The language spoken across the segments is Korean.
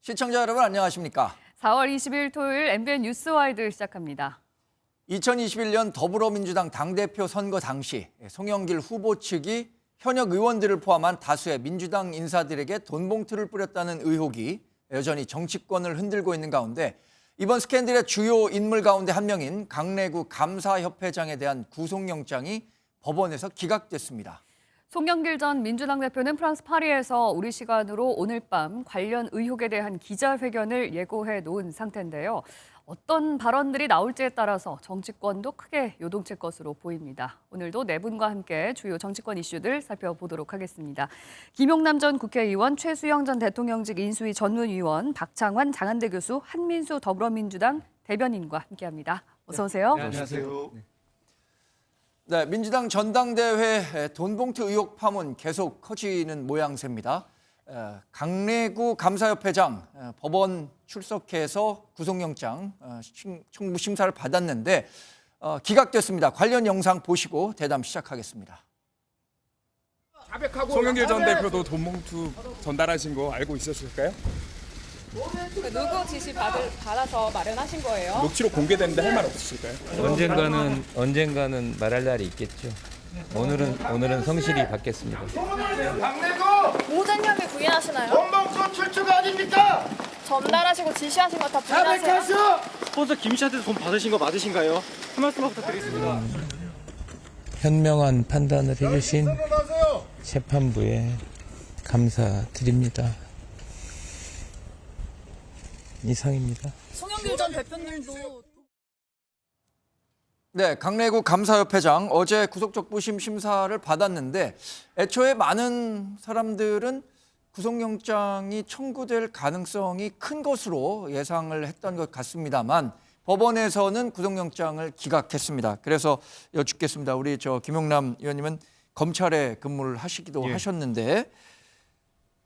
시청자 여러분 안녕하십니까? 4월 20일 토요일 MBN 뉴스와이드 시작합니다. 2021년 더불어민주당 당대표 선거 당시 송영길 후보 측이 현역 의원들을 포함한 다수의 민주당 인사들에게 돈 봉투를 뿌렸다는 의혹이 여전히 정치권을 흔들고 있는 가운데 이번 스캔들의 주요 인물 가운데 한 명인 강래구 감사협회장에 대한 구속영장이 법원에서 기각됐습니다. 송영길 전 민주당 대표는 프랑스 파리에서 우리 시간으로 오늘 밤 관련 의혹에 대한 기자회견을 예고해 놓은 상태인데요. 어떤 발언들이 나올지에 따라서 정치권도 크게 요동칠 것으로 보입니다. 오늘도 네 분과 함께 주요 정치권 이슈들 살펴보도록 하겠습니다. 김용남 전 국회의원, 최수영 전 대통령직 인수위 전문위원, 박창환 장한대 교수, 한민수 더불어민주당 대변인과 함께합니다. 어서 오세요. 네, 안녕하세요. 네, 민주당 전당대회 돈봉투 의혹 파문 계속 커지는 모양새입니다. 강래구 감사협회장 법원 출석해서 구속영장 청구 심사를 받았는데 기각됐습니다. 관련 영상 보시고 대담 시작하겠습니다. 송영길 전 대표도 돈봉투 전달하신 거 알고 있으실까요? 누구 지시 받아서 마련하신 거예요? 녹취록 공개되는데 할 말 없으실까요? 언젠가는 말할 날이 있겠죠. 오늘은 성실히 받겠습니다. 모든 혐의 부인하시나요? 돈봉투 출처가 아닙니까? 전달하시고 지시하신 거 다 부인하세요? 자백하시오! 스폰서 김 씨한테 돈 받으신 거 맞으신가요? 한 말씀만 부탁드리겠습니다. 현명한 판단을 해주신 재판부에 감사드립니다. 이상입니다. 송영길 전 대표님도 네, 강래구 감사협회장 어제 구속적부심 심사를 받았는데 애초에 많은 사람들은 구속영장이 청구될 가능성이 큰 것으로 예상을 했던 것 같습니다만 법원에서는 구속영장을 기각했습니다. 그래서 여쭙겠습니다. 우리 김용남 의원님은 검찰에 근무를 하시기도 하셨는데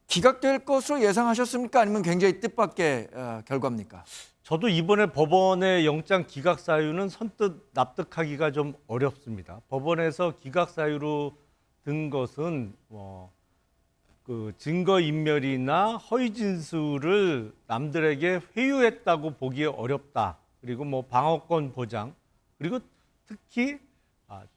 기각될 것으로 예상하셨습니까? 아니면 굉장히 뜻밖의 결과입니까? 저도 이번에 법원의 영장 기각 사유는 선뜻 납득하기가 좀 어렵습니다. 법원에서 기각 사유로 든 것은 그 증거 인멸이나 허위 진술을 남들에게 회유했다고 보기 어렵다. 그리고 방어권 보장, 그리고 특히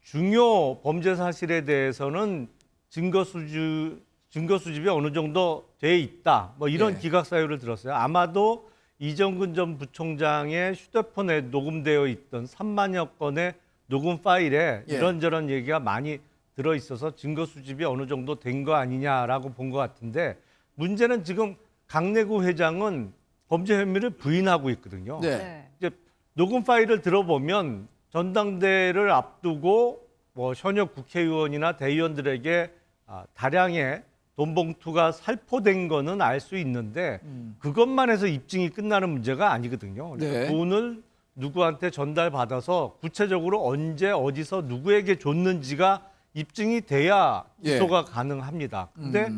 중요 범죄 사실에 대해서는 증거 수집이 어느 정도 돼 있다. 이런 기각 사유를 들었어요. 아마도 이정근 전 부총장의 휴대폰에 녹음되어 있던 3만여 건의 녹음 파일에 이런저런 얘기가 많이 들어있어서 증거 수집이 어느 정도 된 거 아니냐라고 본 것 같은데 문제는 지금 강래구 회장은 범죄 혐의를 부인하고 있거든요. 네. 이제 녹음 파일을 들어보면 전당대회를 앞두고 현역 국회의원이나 대의원들에게 다량의 돈 봉투가 살포된 거는 알 수 있는데 그것만 해서 입증이 끝나는 문제가 아니거든요. 네. 돈을 누구한테 전달받아서 구체적으로 언제 어디서 누구에게 줬는지가 입증이 돼야 기소가 가능합니다. 근데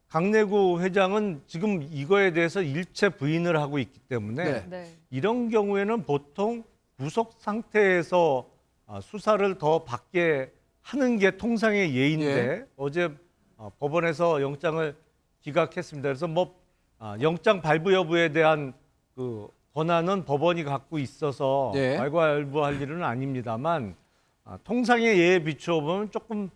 강래구 회장은 지금 이거에 대해서 일체 부인을 하고 있기 때문에 이런 경우에는 보통 구속 상태에서 수사를 더 받게 하는 게 통상의 예인데 어제 법원에서 영장을 기각했습니다. 그래서 영장 발부 여부에 대한 그 권한은 법원이 갖고 있어서 왈가왈부할 일은 아닙니다만 통상의 예에 비추어 보면 조금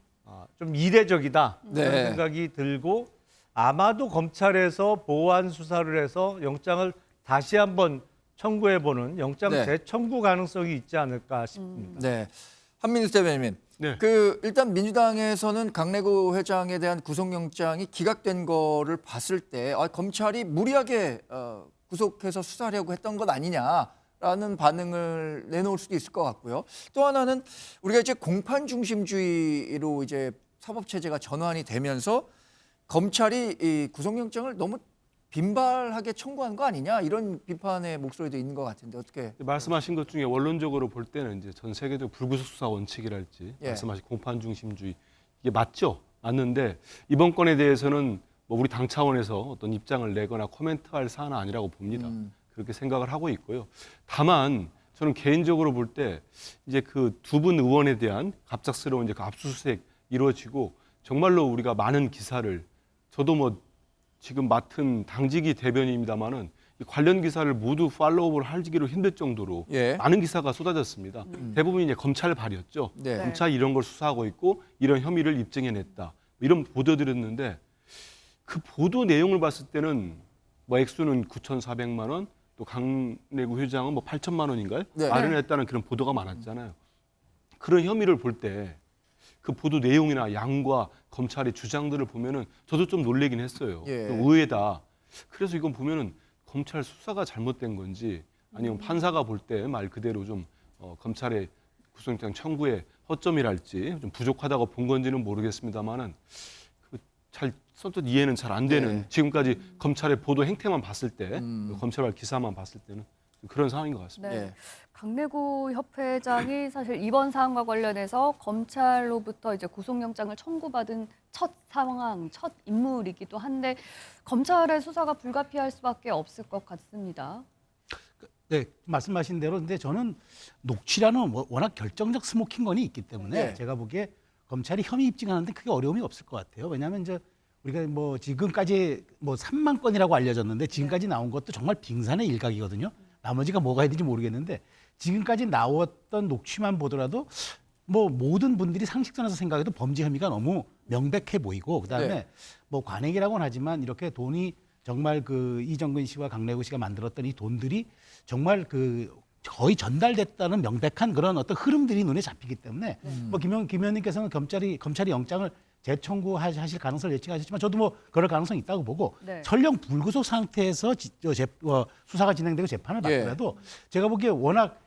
좀 이례적이다 그런 생각이 들고 아마도 검찰에서 보완 수사를 해서 영장을 다시 한번 청구해보는 영장 재청구 가능성이 있지 않을까 싶습니다. 네, 한민수 대변인님. 네. 일단 민주당에서는 강래구 회장에 대한 구속영장이 기각된 거를 봤을 때 검찰이 무리하게 구속해서 수사하려고 했던 것 아니냐라는 반응을 내놓을 수도 있을 것 같고요. 또 하나는 우리가 이제 공판 중심주의로 이제 사법 체제가 전환이 되면서 검찰이 이 구속영장을 너무 빈발하게 청구한 거 아니냐 이런 비판의 목소리도 있는 것 같은데 어떻게 말씀하신 것 중에 원론적으로 볼 때는 이제 전 세계적 불구속 수사 원칙이랄지 말씀하신 공판 중심주의 이게 맞죠? 맞는데 이번 건에 대해서는 우리 당 차원에서 어떤 입장을 내거나 코멘트할 사안은 아니라고 봅니다. 그렇게 생각을 하고 있고요. 다만 저는 개인적으로 볼 때 이제 그 두 분 의원에 대한 갑작스러운 이제 그 압수수색 이루어지고 정말로 우리가 많은 기사를 저도 지금 맡은 당직이 대변인입니다마는 이 관련 기사를 모두 팔로우를 하기로 힘들 정도로 예. 많은 기사가 쏟아졌습니다. 대부분 이제 검찰 발이었죠. 네. 검찰이 이런 걸 수사하고 있고 이런 혐의를 입증해냈다. 이런 보도들었는데 그 보도 내용을 봤을 때는 뭐 액수는 9,400만 원, 또 강내구 회장은 뭐 8천만 원인가요? 네. 마련했다는 그런 보도가 많았잖아요. 그런 혐의를 볼 때 그 보도 내용이나 양과 검찰의 주장들을 보면은 저도 좀 놀래긴 했어요. 예. 의외다. 그래서 이건 보면은 검찰 수사가 잘못된 건지 아니면 판사가 볼 때 말 그대로 좀 검찰의 구속영장 청구의 허점이랄지 좀 부족하다고 본 건지는 모르겠습니다만은 잘 선뜻 이해는 잘 안 되는 지금까지 검찰의 보도 행태만 봤을 때 검찰발 기사만 봤을 때는 그런 상황인 것 같습니다. 네. 예. 강내구 협회장이 사실 이번 사안과 관련해서 검찰로부터 이제 구속영장을 청구받은 첫 상황, 첫 인물이기도 한데 검찰의 수사가 불가피할 수밖에 없을 것 같습니다. 네, 말씀하신 대로 근데 저는 녹취라는 워낙 결정적 스모킹건이 있기 때문에 네. 제가 보기에 검찰이 혐의 입증하는데 크게 어려움이 없을 것 같아요. 왜냐하면 이제 우리가 뭐 지금까지 뭐 3만 건이라고 알려졌는데 지금까지 나온 것도 정말 빙산의 일각이거든요. 나머지가 뭐가 있는지 모르겠는데 지금까지 나왔던 녹취만 보더라도 뭐 모든 분들이 상식선에서 생각해도 범죄 혐의가 너무 명백해 보이고 그다음에 네. 뭐 관행이라고는 하지만 이렇게 돈이 정말 그 이정근 씨와 강내구 씨가 만들었던 이 돈들이 정말 그 거의 전달됐다는 명백한 그런 어떤 흐름들이 눈에 잡히기 때문에 뭐 김의원님께서는 검찰이 영장을 재청구하실 가능성을 예측하셨지만 저도 뭐 그럴 가능성이 있다고 보고 네. 설령 불구속 상태에서 수사가 진행되고 재판을 예. 받더라도 제가 보기에 워낙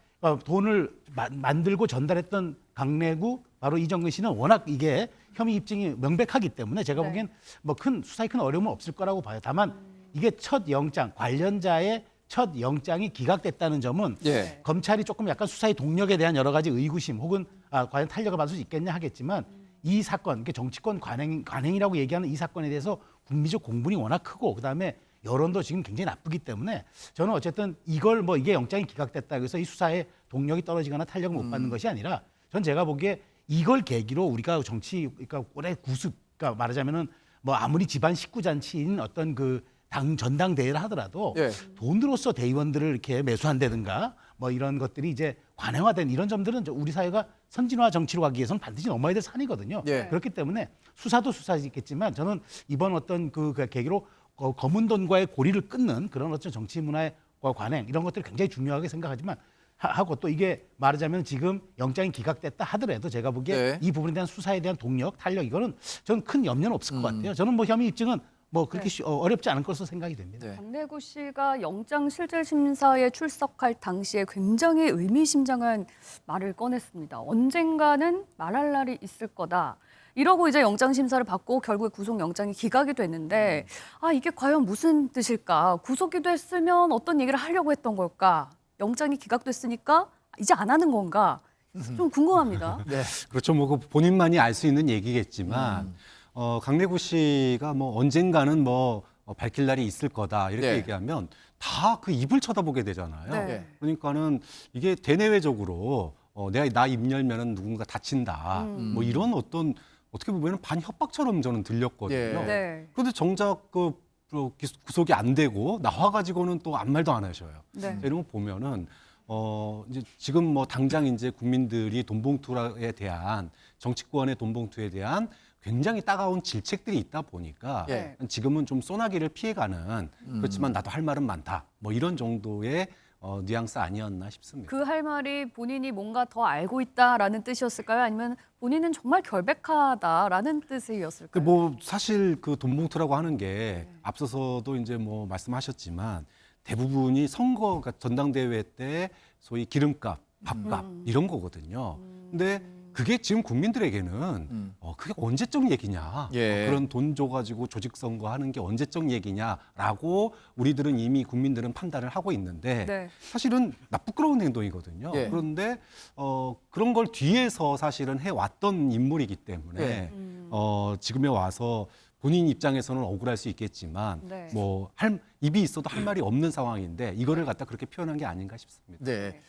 돈을 만들고 전달했던 강내구 바로 이정근 씨는 워낙 이게 혐의 입증이 명백하기 때문에 제가 네. 보기엔 뭐 수사에 큰 어려움은 없을 거라고 봐요. 다만 이게 첫 영장 관련자의 첫 영장이 기각됐다는 점은 예. 검찰이 조금 약간 수사의 동력에 대한 여러 가지 의구심 혹은 과연 탄력을 받을 수 있겠냐 하겠지만 이 사건, 그러니까 정치권 관행이라고 얘기하는 이 사건에 대해서 국민적 공분이 워낙 크고 그다음에 여론도 지금 굉장히 나쁘기 때문에 저는 어쨌든 이걸 뭐 이게 영장이 기각됐다 그래서 이 수사에 동력이 떨어지거나 탄력을 못 받는 것이 아니라 전 제가 보기에 이걸 계기로 우리가 그러니까 올해 그러니까 말하자면은 뭐 아무리 집안 식구 잔치인 어떤 그 당 전당대회를 하더라도 예. 돈으로서 대의원들을 이렇게 매수한다든가 뭐 이런 것들이 이제 관행화된 이런 점들은 우리 사회가 선진화 정치로 가기 위해서는 반드시 넘어야 될 산이거든요. 예. 그렇기 때문에 수사도 수사이겠지만 저는 이번 어떤 그 계기로 검은 돈과의 고리를 끊는 그런 어떤 정치 문화의 관행 이런 것들을 굉장히 중요하게 생각하지만 하고 또 이게 말하자면 지금 영장이 기각됐다 하더라도 제가 보기에 네. 이 부분에 대한 수사에 대한 동력, 탄력 이거는 저는 큰 염려는 없을 것 같아요. 저는 뭐 혐의 입증은 뭐 그렇게 어렵지 않을 것으로 생각이 됩니다. 네. 강내구 씨가 영장 실질 심사에 출석할 당시에 굉장히 의미심장한 말을 꺼냈습니다. 언젠가는 말할 날이 있을 거다. 이러고 이제 영장 심사를 받고 결국에 구속 영장이 기각이 됐는데 이게 과연 무슨 뜻일까? 구속이 됐으면 어떤 얘기를 하려고 했던 걸까? 영장이 기각됐으니까 이제 안 하는 건가? 좀 궁금합니다. 네. 그렇죠. 뭐 본인만이 알 수 있는 얘기겠지만 강내구 씨가 뭐 언젠가는 뭐 밝힐 날이 있을 거다 이렇게 네. 얘기하면 다 그 입을 쳐다보게 되잖아요. 네. 그러니까는 이게 대내외적으로 내가 나 입 열면은 누군가 다친다. 뭐 이런 어떤 어떻게 보면 반협박처럼 저는 들렸거든요. 예. 네. 그런데 정작 그 구속이 안 되고 나와가지고는 또 아무 말도 안 하셔요. 네. 이런 거 보면은 이제 지금 뭐 당장 이제 국민들이 돈봉투에 대한 정치권의 돈봉투에 대한 굉장히 따가운 질책들이 있다 보니까 예. 지금은 좀 소나기를 피해가는 그렇지만 나도 할 말은 많다. 뭐 이런 정도의 뉘앙스 아니었나 싶습니다. 그 할 말이 본인이 뭔가 더 알고 있다라는 뜻이었을까요? 아니면 본인은 정말 결백하다라는 뜻이었을까요? 뭐 사실 그 돈봉투라고 하는 게 앞서서도 이제 뭐 말씀하셨지만 대부분이 선거 그러니까 전당대회 때 소위 기름값, 밥값 이런 거거든요. 근데 그게 지금 국민들에게는 그게 언제적 얘기냐. 예. 그런 돈 줘가지고 조직 선거하는 게 언제적 얘기냐라고 우리들은 이미 국민들은 판단을 하고 있는데 네. 사실은 부끄러운 행동이거든요. 예. 그런데 그런 걸 뒤에서 사실은 해왔던 인물이기 때문에 예. 지금에 와서 본인 입장에서는 억울할 수 있겠지만 네. 뭐 입이 있어도 할 말이 없는 상황인데 이거를 갖다 그렇게 표현한 게 아닌가 싶습니다. 네.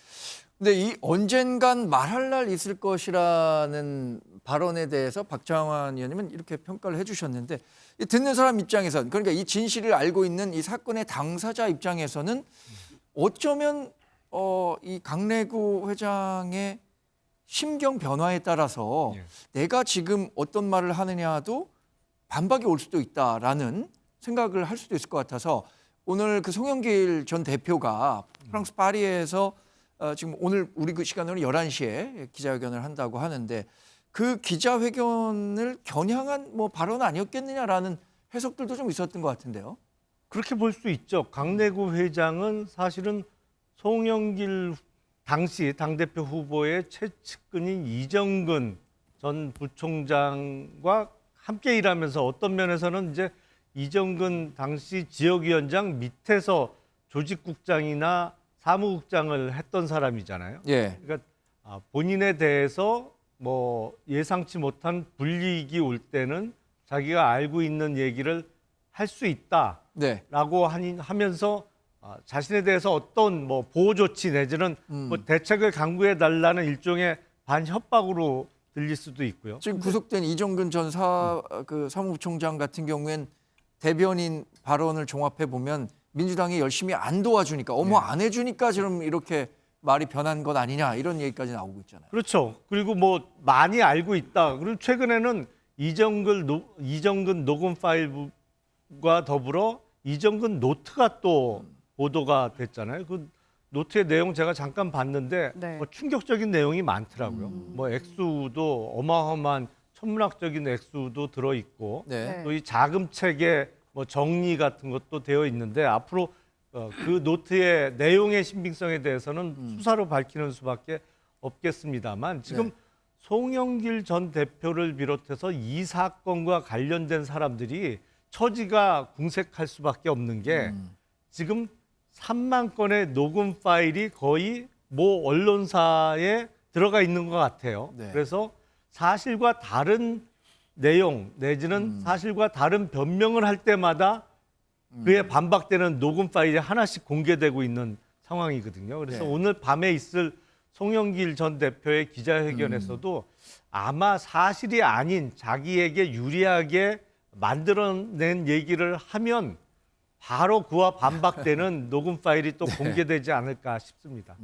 근데 이 언젠간 말할 날 있을 것이라는 발언에 대해서 박창환 의원님은 이렇게 평가를 해주셨는데 이 듣는 사람 입장에선 그러니까 이 진실을 알고 있는 이 사건의 당사자 입장에서는 어쩌면 이 강래구 회장의 심경 변화에 따라서 내가 지금 어떤 말을 하느냐도 반박이 올 수도 있다라는 생각을 할 수도 있을 것 같아서 오늘 그 송영길 전 대표가 프랑스 파리에서 지금 오늘 우리 그 시간으로 11시에 기자회견을 한다고 하는데 그 기자회견을 겨냥한 뭐 발언 아니었겠느냐라는 해석들도 좀 있었던 것 같은데요. 그렇게 볼 수 있죠. 강내구 회장은 사실은 송영길 당시 당대표 후보의 최측근인 이정근 전 부총장과 함께 일하면서 어떤 면에서는 이제 이정근 당시 지역위원장 밑에서 조직국장이나 사무국장을 했던 사람이잖아요. 예. 그러니까 본인에 대해서 뭐 예상치 못한 불이익이 올 때는 자기가 알고 있는 얘기를 할 수 있다라고 네. 하면서 자신에 대해서 어떤 뭐 보호 조치 내지는 뭐 대책을 강구해 달라는 일종의 반협박으로 들릴 수도 있고요. 지금 구속된 이정근 전 사무부총장 같은 경우엔 대변인 발언을 종합해 보면 민주당이 열심히 안 도와주니까 안 해주니까 지금 이렇게 말이 변한 것 아니냐 이런 얘기까지 나오고 있잖아요. 그렇죠. 그리고 뭐 많이 알고 있다. 그리고 최근에는 이정근 녹음 파일과 더불어 이정근 노트가 또 보도가 됐잖아요. 그 노트의 내용 제가 잠깐 봤는데 네. 뭐 충격적인 내용이 많더라고요. 뭐 액수도 어마어마한 천문학적인 액수도 들어 있고 네. 또 이 자금책의 뭐 정리 같은 것도 되어 있는데 앞으로 그 노트의 내용의 신빙성에 대해서는 수사로 밝히는 수밖에 없겠습니다만 지금 네. 송영길 전 대표를 비롯해서 이 사건과 관련된 사람들이 처지가 궁색할 수밖에 없는 게 지금 3만 건의 녹음 파일이 거의 모 언론사에 들어가 있는 것 같아요. 네. 그래서 사실과 다른 내용 내지는 사실과 다른 변명을 할 때마다 그에 반박되는 녹음 파일이 하나씩 공개되고 있는 상황이거든요. 그래서 네. 오늘 밤에 있을 송영길 전 대표의 기자회견에서도 아마 사실이 아닌 자기에게 유리하게 만들어낸 얘기를 하면 바로 그와 반박되는 녹음 파일이 또 공개되지 않을까 싶습니다.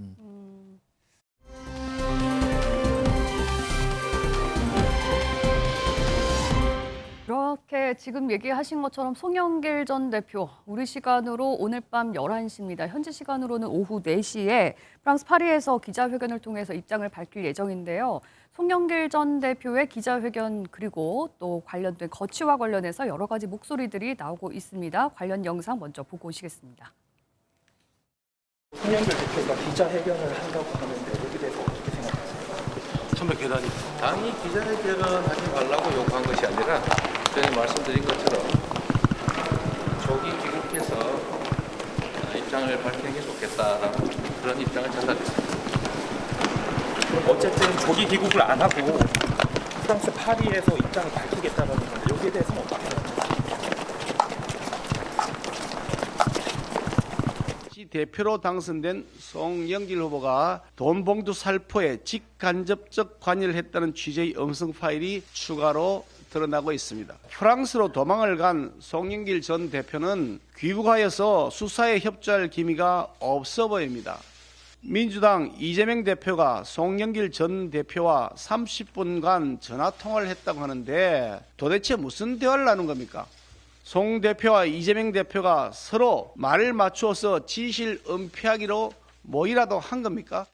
이렇게 지금 얘기하신 것처럼 송영길 전 대표, 우리 시간으로 오늘 밤 11시입니다. 현지 시간으로는 오후 4시에 프랑스 파리에서 기자회견을 통해서 입장을 밝힐 예정인데요. 송영길 전 대표의 기자회견 그리고 또 관련된 거취와 관련해서 여러 가지 목소리들이 나오고 있습니다. 관련 영상 먼저 보고 오시겠습니다. 송영길 대표가 기자회견을 한다고 하는데 여기 대해서 어떻게 생각하세요? 참에 계단이 당이 기자회견을 하지 말라고 요구한 것이 아니라 전에 말씀드린 것처럼 조기 귀국해서 입장을 밝히는 게 좋겠다라는 그런 입장을 전달했습니다. 어쨌든 조기 귀국을 안 하고 프랑스 파리에서 입장을 밝히겠다는 건데 여기에 대해서는 어떻게 생각하세요? 대표로 당선된 송영길 후보가 돈봉투 살포에 직간접적 관여를 했다는 취재의 음성 파일이 추가로 드러나고 있습니다. 프랑스로 도망을 간 송영길 전 대표는 귀국하여서 수사에 협조할 기미가 없어 보입니다. 민주당 이재명 대표가 송영길 전 대표와 30분간 전화통화를 했다고 하는데 도대체 무슨 대화를 나눈 겁니까? 송 대표와 이재명 대표가 서로 말을 맞추어서 진실 은폐하기로 뭐이라도 한 겁니까?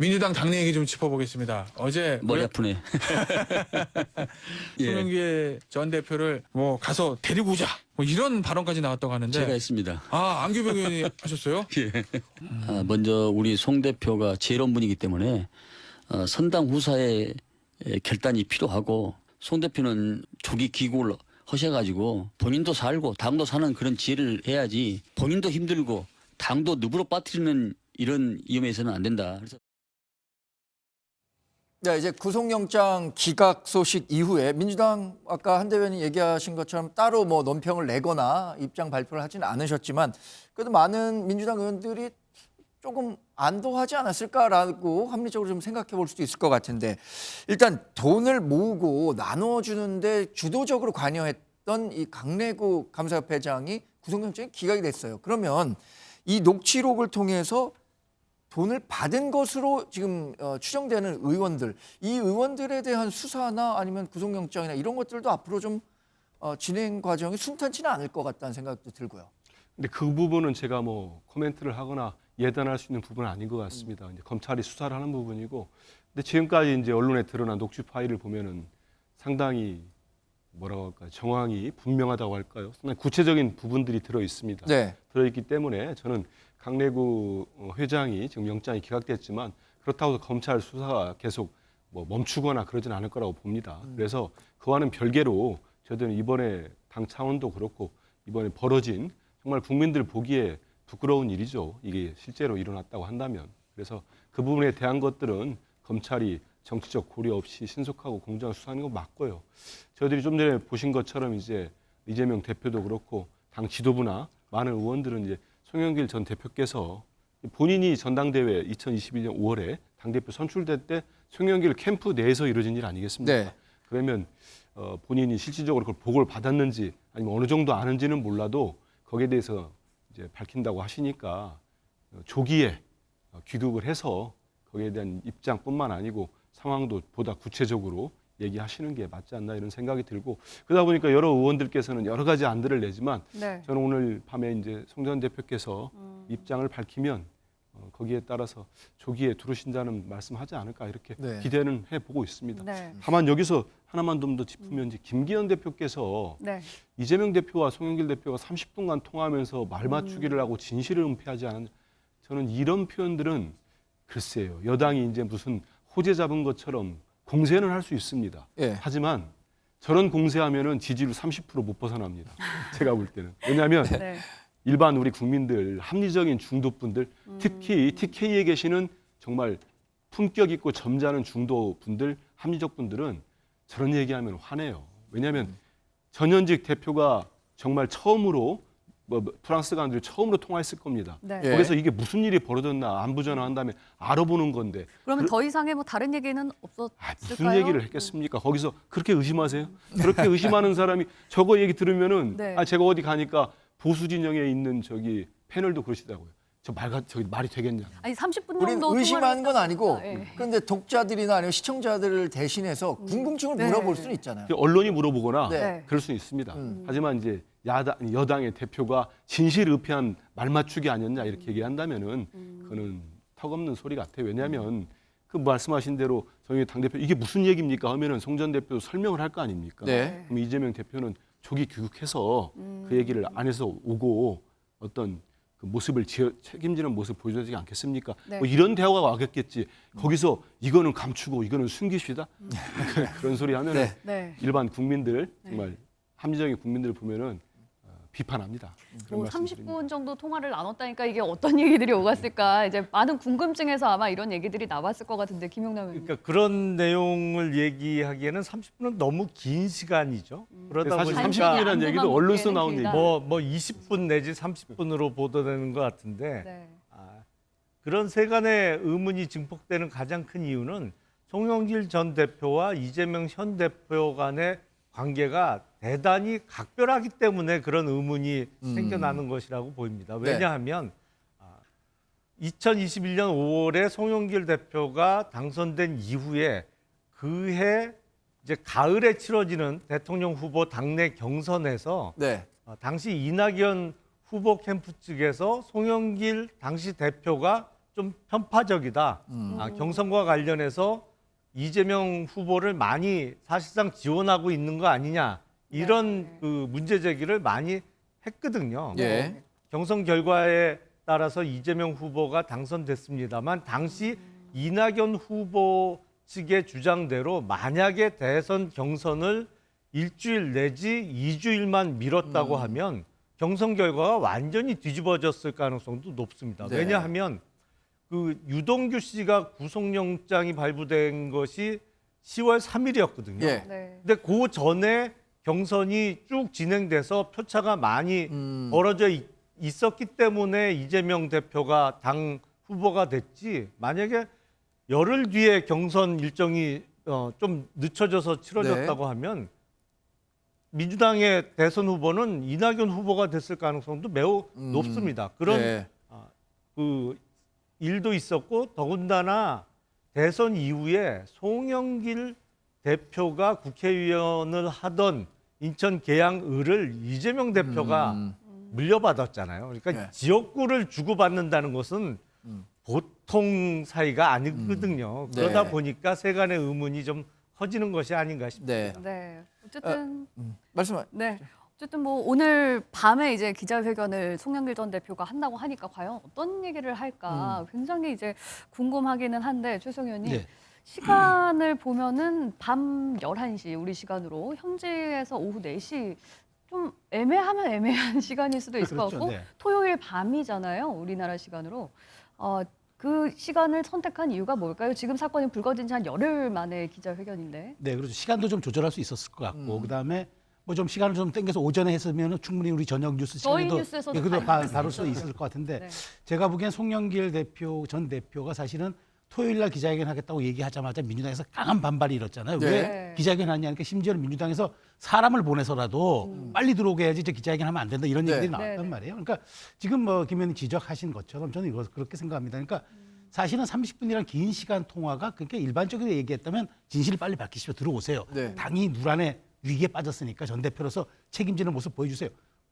민주당 당내 얘기 좀 짚어보겠습니다. 어제 머리 아프네. 송영길 전 대표를 뭐 가서 데리고 오자 뭐 이런 발언까지 나왔다고 하는데 제가 했습니다. 안규백 의원이 하셨어요? 예. 먼저 우리 송 대표가 재론분이기 때문에 선당 후사의 결단이 필요하고 송 대표는 조기 귀국을 하셔가지고 본인도 살고 당도 사는 그런 지혜를 해야지 본인도 힘들고 당도 누구로 빠뜨리는 이런 위험에서는 안 된다. 그래서 네, 이제 구속영장 기각 소식 이후에 민주당 아까 한 대변인 얘기하신 것처럼 따로 뭐 논평을 내거나 입장 발표를 하지는 않으셨지만 그래도 많은 민주당 의원들이 조금 안도하지 않았을까라고 합리적으로 좀 생각해 볼 수도 있을 것 같은데 일단 돈을 모으고 나눠주는데 주도적으로 관여했던 이 강래구 감사협회장이 구속영장이 기각이 됐어요. 그러면 이 녹취록을 통해서 돈을 받은 것으로 지금 추정되는 의원들, 이 의원들에 대한 수사나 아니면 구속영장이나 이런 것들도 앞으로 좀 진행 과정이 순탄치는 않을 것 같다는 생각도 들고요. 근데 그 부분은 제가 뭐 코멘트를 하거나 예단할 수 있는 부분은 아닌 것 같습니다. 이제 검찰이 수사를 하는 부분이고, 근데 지금까지 이제 언론에 드러난 녹취 파일을 보면은 상당히 뭐라고 할까요? 정황이 분명하다고 할까요? 상당히 구체적인 부분들이 들어 있습니다. 네. 들어 있기 때문에 저는 강래구 회장이 지금 영장이 기각됐지만 그렇다고 해서 검찰 수사가 계속 뭐 멈추거나 그러진 않을 거라고 봅니다. 그래서 그와는 별개로 저희들은 이번에 당 차원도 그렇고 이번에 벌어진 정말 국민들 보기에 부끄러운 일이죠. 이게 실제로 일어났다고 한다면. 그래서 그 부분에 대한 것들은 검찰이 정치적 고려 없이 신속하고 공정한 수사하는 거 맞고요. 저희들이 좀 전에 보신 것처럼 이제 이재명 대표도 그렇고 당 지도부나 많은 의원들은 이제 송영길 전 대표께서 본인이 전당대회 2021년 5월에 당대표 선출될 때 송영길 캠프 내에서 이루어진 일 아니겠습니까? 네. 그러면 본인이 실질적으로 그걸 보고를 받았는지 아니면 어느 정도 아는지는 몰라도 거기에 대해서 이제 밝힌다고 하시니까 조기에 귀국을 해서 거기에 대한 입장뿐만 아니고 상황도 보다 구체적으로 얘기하시는 게 맞지 않나 이런 생각이 들고 그러다 보니까 여러 의원들께서는 여러 가지 안들을 내지만 네. 저는 오늘 밤에 이제 송 전 대표께서 입장을 밝히면 거기에 따라서 조기에 들으신다는 말씀하지 않을까 이렇게 네. 기대는 해보고 있습니다. 네. 다만 여기서 하나만 좀 더 짚으면 이제 김기현 대표께서 네. 이재명 대표와 송영길 대표가 30분간 통화하면서 말 맞추기를 하고 진실을 은폐하지 않은 저는 이런 표현들은 글쎄요. 여당이 이제 무슨 호재 잡은 것처럼 공세는 할 수 있습니다. 예. 하지만 저런 공세하면은 지지율 30% 못 벗어납니다. 제가 볼 때는. 왜냐하면 네. 일반 우리 국민들, 합리적인 중도분들, 특히 TK에 계시는 정말 품격 있고 점잖은 중도분들, 합리적 분들은 저런 얘기하면 화내요. 왜냐하면 전현직 대표가 정말 처음으로 프랑스 간들이 처음으로 통화했을 겁니다. 네. 예. 거기서 이게 무슨 일이 벌어졌나 안부 전화한 다음에 알아보는 건데 그러면 더 이상의 뭐 다른 얘기는 없었을까요? 무슨 얘기를 했겠습니까? 거기서 그렇게 의심하세요? 그렇게 의심하는 사람이 저거 얘기 들으면은 네. 제가 어디 가니까 보수 진영에 있는 저기 패널도 그러시더라고요. 저 말이 되겠냐? 아니 30분 우린 정도 의심하는 건 아니고 예. 그런데 독자들이나 아니면 시청자들을 대신해서 궁금증을 네. 물어볼 수는 있잖아요. 언론이 물어보거나 네. 그럴 수는 있습니다. 하지만 이제 여당의 대표가 진실 의폐한 말 맞추기 아니었냐 이렇게 얘기한다면은 그거는 턱없는 소리 같아요. 왜냐하면 그 말씀하신 대로 저희 당대표 이게 무슨 얘기입니까 하면은 송 전 대표 설명을 할 거 아닙니까? 네. 그럼 이재명 대표는 조기 귀국해서 그 얘기를 안에서 오고 어떤 그 모습을 책임지는 모습 보여줘야 되지 않겠습니까? 네. 뭐 이런 대화가 와겠겠지. 거기서 이거는 감추고 이거는 숨기시다? 그런 소리 하면 네. 네. 일반 국민들 정말 합리적인 국민들 보면은 비판합니다. 그런 뭐 말씀드립니다. 30분 정도 통화를 나눴다니까 이게 어떤 얘기들이 오갔을까 이제 많은 궁금증에서 아마 이런 얘기들이 나왔을 것 같은데 김용남 의원님. 그러니까 그런 내용을 얘기하기에는 30분은 너무 긴 시간이죠. 그러다 사실 보니까 30분이라는 얘기도 언론에서 나온 얘기. 길다. 뭐 20분 내지 30분으로 보도되는 것 같은데 네. 그런 세간의 의문이 증폭되는 가장 큰 이유는 송영길 전 대표와 이재명 현 대표 간의 관계가 대단히 각별하기 때문에 그런 의문이 생겨나는 것이라고 보입니다. 왜냐하면 2021년 5월에 송영길 대표가 당선된 이후에 그해 이제 가을에 치러지는 대통령 후보 당내 경선에서 네. 당시 이낙연 후보 캠프 측에서 송영길 당시 대표가 좀 편파적이다. 경선과 관련해서 이재명 후보를 많이 사실상 지원하고 있는 거 아니냐. 이런 그 문제 제기를 많이 했거든요. 예. 경선 결과에 따라서 이재명 후보가 당선됐습니다만 당시 이낙연 후보 측의 주장대로 만약에 대선 경선을 일주일 내지 2주일만 미뤘다고 하면 경선 결과가 완전히 뒤집어졌을 가능성도 높습니다. 네. 왜냐하면 그 유동규 씨가 구속영장이 발부된 것이 10월 3일이었거든요. 예. 네. 근데 그 전에 경선이 쭉 진행돼서 표차가 많이 벌어져 있었기 때문에 이재명 대표가 당 후보가 됐지. 만약에 열흘 뒤에 경선 일정이 좀 늦춰져서 치러졌다고 하면 민주당의 대선 후보는 이낙연 후보가 됐을 가능성도 매우 높습니다. 그런 네. 그 일도 있었고 더군다나 대선 이후에 송영길 대표가 국회의원을 하던 인천 계양을을 이재명 대표가 물려받았잖아요. 그러니까 네. 지역구를 주고받는다는 것은 보통 사이가 아니거든요. 그러다 네. 보니까 세간의 의문이 좀 커지는 것이 아닌가 싶습니다. 네. 네. 어쨌든 말씀하. 네. 어쨌든 뭐 오늘 밤에 이제 기자회견을 송영길 전 대표가 한다고 하니까 과연 어떤 얘기를 할까 굉장히 이제 궁금하기는 한데 최성 의원님 네. 시간을 보면은 밤 11시 우리 시간으로 현지에서 오후 4시 좀 애매하면 애매한 시간일 수도 있을 것 그렇죠. 같고 네. 토요일 밤이잖아요. 우리나라 시간으로. 그 시간을 선택한 이유가 뭘까요? 지금 사건이 불거진 지 한 열흘 만에 기자회견인데. 네, 그렇죠. 시간도 좀 조절할 수 있었을 것 같고 그다음에 뭐 좀 시간을 좀 땡겨서 오전에 했으면 충분히 우리 저녁 뉴스 저희 시간에도 뉴스에서도 그래도 다룰 다룰 수 있을 것 같은데 네. 제가 보기엔 송영길 전 대표가 사실은 토요일 날 기자회견 하겠다고 얘기하자마자 민주당에서 강한 반발이 일었잖아요. 네. 왜 기자회견 하냐니까 심지어는 민주당에서 사람을 보내서라도 빨리 들어오게 해야지 저 기자회견 하면 안 된다 이런 네. 얘기들이 나왔단 네. 말이에요. 그러니까 지금 뭐 김 의원님 지적하신 것처럼 저는 이거 그렇게 생각합니다. 그러니까 사실은 30분이란 긴 시간 통화가 그렇게 일반적으로 얘기했다면 진실을 빨리 밝히시고 들어오세요. 네. 당이 누란의 위기에 빠졌으니까 전 대표로서 책임지는 모습 보여주세요.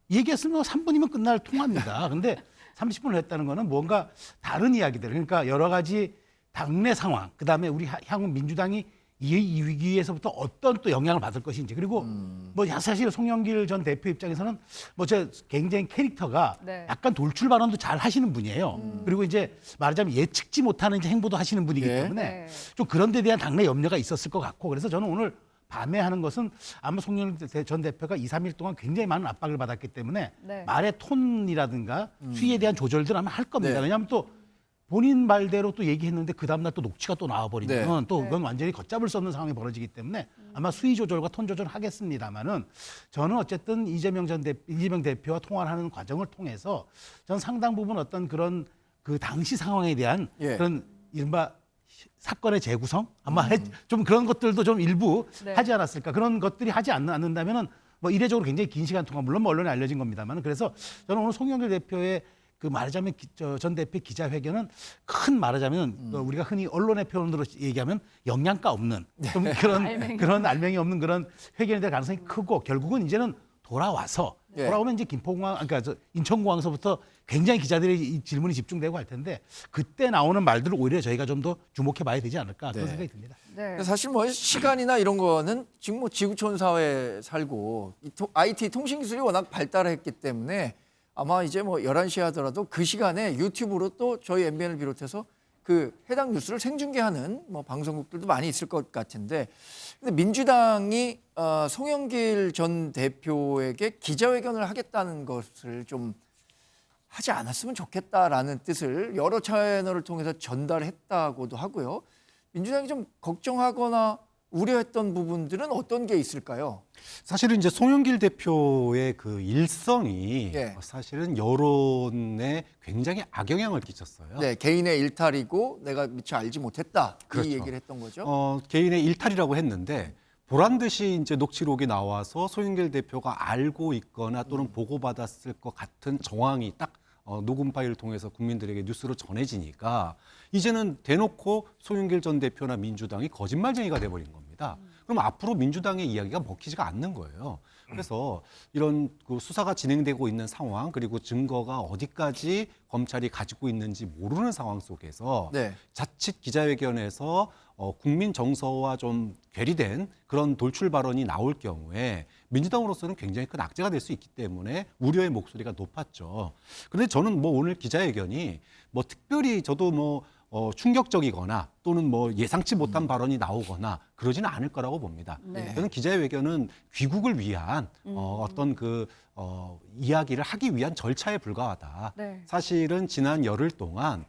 얘기했으면 3분이면 끝날 통화입니다. 근데 30분을 했다는 거는 뭔가 다른 이야기들, 그러니까 여러 가지 당내 상황, 그다음에 우리 향후 민주당이 이 위기에서부터 어떤 또 영향을 받을 것인지, 그리고 뭐 사실 송영길 전 대표 입장에서는 뭐 저 굉장히 캐릭터가 네. 약간 돌출 발언도 잘 하시는 분이에요. 그리고 이제 말하자면 예측지 못하는 이제 행보도 하시는 분이기 예. 때문에 네. 좀 그런 데 대한 당내 염려가 있었을 것 같고, 그래서 저는 오늘 밤에 하는 것은 아마 송영길 전 대표가 2, 3일 동안 굉장히 많은 압박을 받았기 때문에 네. 말의 톤이라든가 수위에 대한 조절들 아마 할 겁니다. 네. 왜냐하면 또 본인 말대로 또 얘기했는데 그 다음날 또 녹취가 또 나와버리면 네. 또 그건 완전히 걷잡을 수 없는 상황이 벌어지기 때문에 아마 수위 조절과 톤 조절을 하겠습니다만은 저는 어쨌든 이재명 대표와 통화를 하는 과정을 통해서 전 상당 부분 어떤 그런 그 당시 상황에 대한 예. 그런 이른바 사건의 재구성 아마 좀 그런 것들도 좀 일부 네. 하지 않았을까. 그런 것들이 하지 않는다면은 뭐 이례적으로 굉장히 긴 시간 동안 물론 뭐 언론에 알려진 겁니다만, 그래서 저는 오늘 송영길 대표의 그 말하자면 전 대표 기자회견은 큰 말하자면 우리가 흔히 언론의 표현으로 얘기하면 영양가 없는 좀 그런 알맹이 없는 그런 회견이 될 가능성이 크고, 결국은 이제는 돌아와서 예. 돌아오면 이제 김포공항, 그러니까 저 인천공항서부터 굉장히 기자들의 이 질문이 집중되고 할 텐데 그때 나오는 말들을 오히려 저희가 좀 더 주목해봐야 되지 않을까 그런 네. 생각이 듭니다. 네. 사실 뭐 시간이나 이런 거는 지금 뭐 지구촌 사회에 살고 IT 통신 기술이 워낙 발달했기 때문에 아마 이제 뭐 11시에 하더라도 그 시간에 유튜브로 또 저희 MBN을 비롯해서 그 해당 뉴스를 생중계하는 뭐 방송국들도 많이 있을 것 같은데, 근데 민주당이 송영길 전 대표에게 기자회견을 하겠다는 것을 좀 하지 않았으면 좋겠다라는 뜻을 여러 채널을 통해서 전달했다고도 하고요. 민주당이 좀 걱정하거나 우려했던 부분들은 어떤 게 있을까요? 사실은 이제 송영길 대표의 그 일성이 예. 사실은 여론에 굉장히 악영향을 끼쳤어요. 네, 개인의 일탈이고 내가 미처 알지 못했다 그렇죠. 이 얘기를 했던 거죠. 개인의 일탈이라고 했는데 보란 듯이 이제 녹취록이 나와서 송영길 대표가 알고 있거나 또는 보고받았을 것 같은 정황이 딱 녹음 파일을 통해서 국민들에게 뉴스로 전해지니까 이제는 대놓고 송영길 전 대표나 민주당이 거짓말쟁이가 돼버린 겁니다. 그럼 앞으로 민주당의 이야기가 먹히지가 않는 거예요. 그래서 이런 그 수사가 진행되고 있는 상황, 그리고 증거가 어디까지 검찰이 가지고 있는지 모르는 상황 속에서 네. 자칫 기자회견에서 국민 정서와 좀 괴리된 그런 돌출 발언이 나올 경우에 민주당으로서는 굉장히 큰 악재가 될 수 있기 때문에 우려의 목소리가 높았죠. 그런데 저는 뭐 오늘 기자회견이 뭐 특별히 저도 뭐 충격적이거나 또는 뭐 예상치 못한 발언이 나오거나 그러지는 않을 거라고 봅니다. 네. 저는 기자회견은 귀국을 위한 어떤 그 이야기를 하기 위한 절차에 불과하다. 네. 사실은 지난 열흘 동안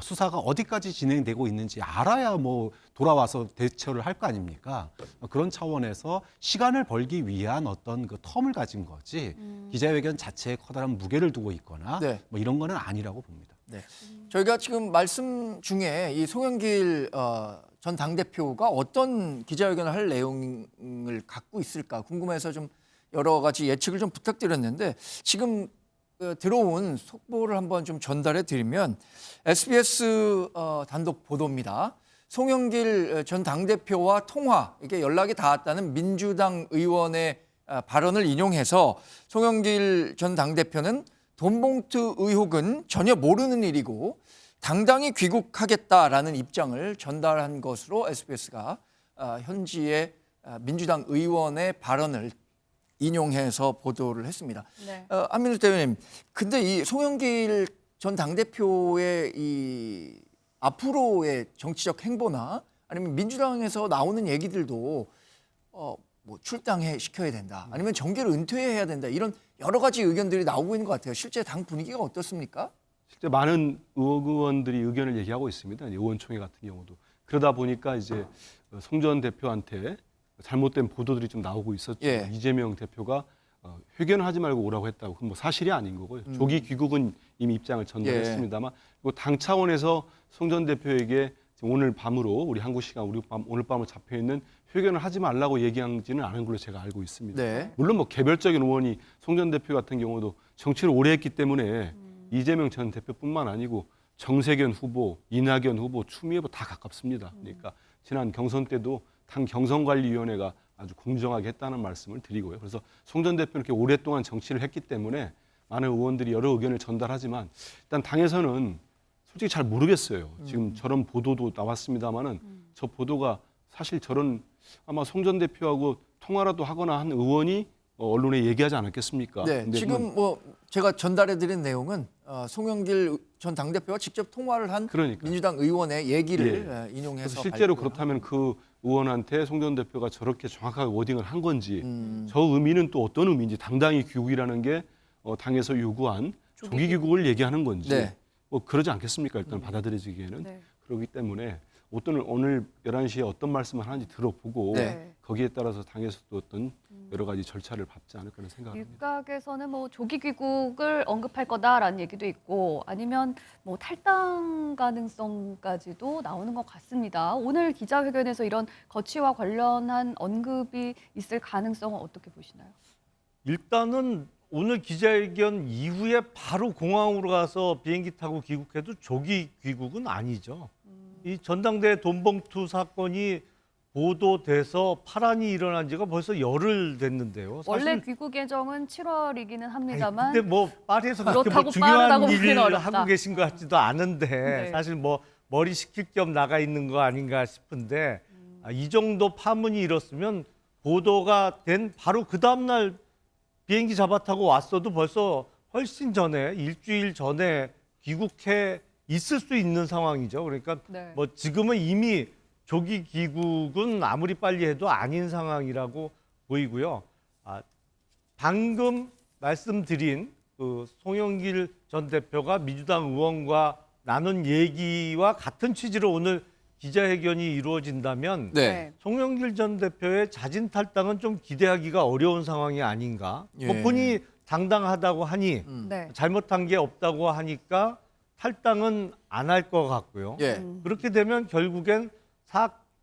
수사가 어디까지 진행되고 있는지 알아야 뭐 돌아와서 대처를 할 거 아닙니까? 그런 차원에서 시간을 벌기 위한 어떤 그 텀을 가진 거지 기자회견 자체에 커다란 무게를 두고 있거나 네. 뭐 이런 거는 아니라고 봅니다. 네. 저희가 지금 말씀 중에 이 송영길 전 당대표가 어떤 기자회견을 할 내용을 갖고 있을까 궁금해서 좀 여러 가지 예측을 좀 부탁드렸는데 지금 들어온 속보를 한번 좀 전달해 드리면 SBS 단독 보도입니다. 송영길 전 당대표와 통화, 이게 연락이 닿았다는 민주당 의원의 발언을 인용해서 송영길 전 당대표는 돈봉투 의혹은 전혀 모르는 일이고 당당히 귀국하겠다라는 입장을 전달한 것으로 SBS가 현지의 민주당 의원의 발언을 인용해서 보도를 했습니다. 네. 안민수 대변인, 근데 이 송영길 전 당대표의 이 앞으로의 정치적 행보나 아니면 민주당에서 나오는 얘기들도 뭐 출당해 시켜야 된다, 아니면 정계를 은퇴해야 된다, 이런 여러 가지 의견들이 나오고 있는 것 같아요. 실제 당 분위기가 어떻습니까? 실제 많은 의원들이 의견을 얘기하고 있습니다. 의원총회 같은 경우도 그러다 보니까 이제 송 전 대표한테 잘못된 보도들이 좀 나오고 있었죠. 예. 이재명 대표가 회견을 하지 말고 오라고 했다고. 그건 뭐 사실이 아닌 거고요. 조기 귀국은 이미 입장을 전달했습니다만 그리고 당 차원에서 송 전 대표에게 오늘 밤으로 우리 한국 시간 오늘 밤으로 잡혀 있는 회견을 하지 말라고 얘기한지는 않은 걸로 제가 알고 있습니다. 네. 물론 뭐 개별적인 의원이 송 전 대표 같은 경우도 정치를 오래 했기 때문에 이재명 전 대표뿐만 아니고 정세균 후보, 이낙연 후보, 추미애 후보 다 가깝습니다. 그러니까 지난 경선 때도 당 경선관리위원회가 아주 공정하게 했다는 말씀을 드리고요. 그래서 송 전 대표는 이렇게 오랫동안 정치를 했기 때문에 많은 의원들이 여러 의견을 전달하지만 일단 당에서는 솔직히 잘 모르겠어요. 지금 저런 보도도 나왔습니다마는 저 보도가 사실 저런 아마 송 전 대표하고 통화라도 하거나 한 의원이 언론에 얘기하지 않았겠습니까? 네, 근데 지금 뭐 제가 전달해드린 내용은 송영길 전 당대표와 직접 통화를 한 그러니까요. 민주당 의원의 얘기를 그래서 인용해서 실제로 발표를 그렇다면 그 의원한테 송 전 대표가 저렇게 정확하게 워딩을 한 건지 저 의미는 또 어떤 의미인지 당당히 귀국이라는 게 당에서 요구한 조기 귀국을 얘기하는 건지 네. 뭐 그러지 않겠습니까? 일단 받아들여지기에는 네. 그렇기 때문에 오늘 11시에 어떤 말씀을 하는지 들어보고 네. 거기에 따라서 당에서도 어떤 여러 가지 절차를 밟지 않을까 하는 생각합니다. 일각에서는 뭐 조기 귀국을 언급할 거다라는 얘기도 있고 아니면 뭐 탈당 가능성까지도 나오는 것 같습니다. 오늘 기자회견에서 이런 거취와 관련한 언급이 있을 가능성은 어떻게 보시나요? 일단은 오늘 기자회견 이후에 바로 공항으로 가서 비행기 타고 귀국해도 조기 귀국은 아니죠. 이 전당대 돈봉투 사건이 보도돼서 파란이 일어난 지가 벌써 열흘 됐는데요. 원래 귀국 예정은 7월이기는 합니다만 근데 뭐 파리에서 그렇게 그렇다고 뭐 중요한 빠르다고 보기는 일을 어렵다. 하고 계신 것 같지도 않은데 네. 사실 뭐 머리 식힐 겸 나가 있는 거 아닌가 싶은데 이 정도 파문이 일었으면 보도가 된 바로 그 다음 날 비행기 잡아타고 왔어도 벌써 훨씬 전에 일주일 전에 귀국해 있을 수 있는 상황이죠. 그러니까 네. 뭐 지금은 이미 조기 귀국은 아무리 빨리 해도 아닌 상황이라고 보이고요. 방금 말씀드린 그 송영길 전 대표가 민주당 의원과 나눈 얘기와 같은 취지로 오늘 기자회견이 이루어진다면 네. 송영길 전 대표의 자진 탈당은 좀 기대하기가 어려운 상황이 아닌가. 예. 뭐 본인이 당당하다고 하니 네. 잘못한 게 없다고 하니까 탈당은 안 할 것 같고요. 예. 그렇게 되면 결국엔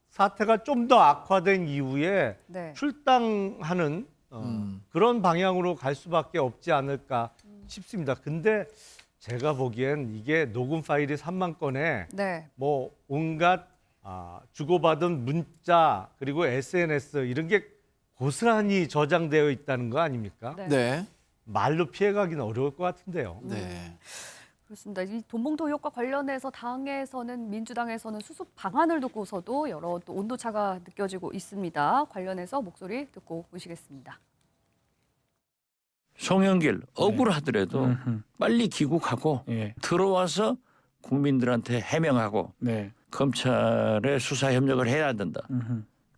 사태가 좀 더 악화된 이후에 네. 출당하는 그런 방향으로 갈 수밖에 없지 않을까 싶습니다. 근데 제가 보기엔 이게 녹음 파일이 3만 건에 네. 뭐 온갖 주고받은 문자 그리고 SNS 이런 게 고스란히 저장되어 있다는 거 아닙니까? 네. 네. 말로 피해가기는 어려울 것 같은데요. 네. 그렇습니다. 이 돈봉투 의혹과 관련해서 당에서는 민주당에서는 수습 방안을 두고서도 여러 또 온도차가 느껴지고 있습니다. 관련해서 목소리 듣고 오시겠습니다. 송영길 억울하더라도 빨리 귀국하고 예. 들어와서 국민들한테 해명하고 네. 검찰에 수사 협력을 해야 된다.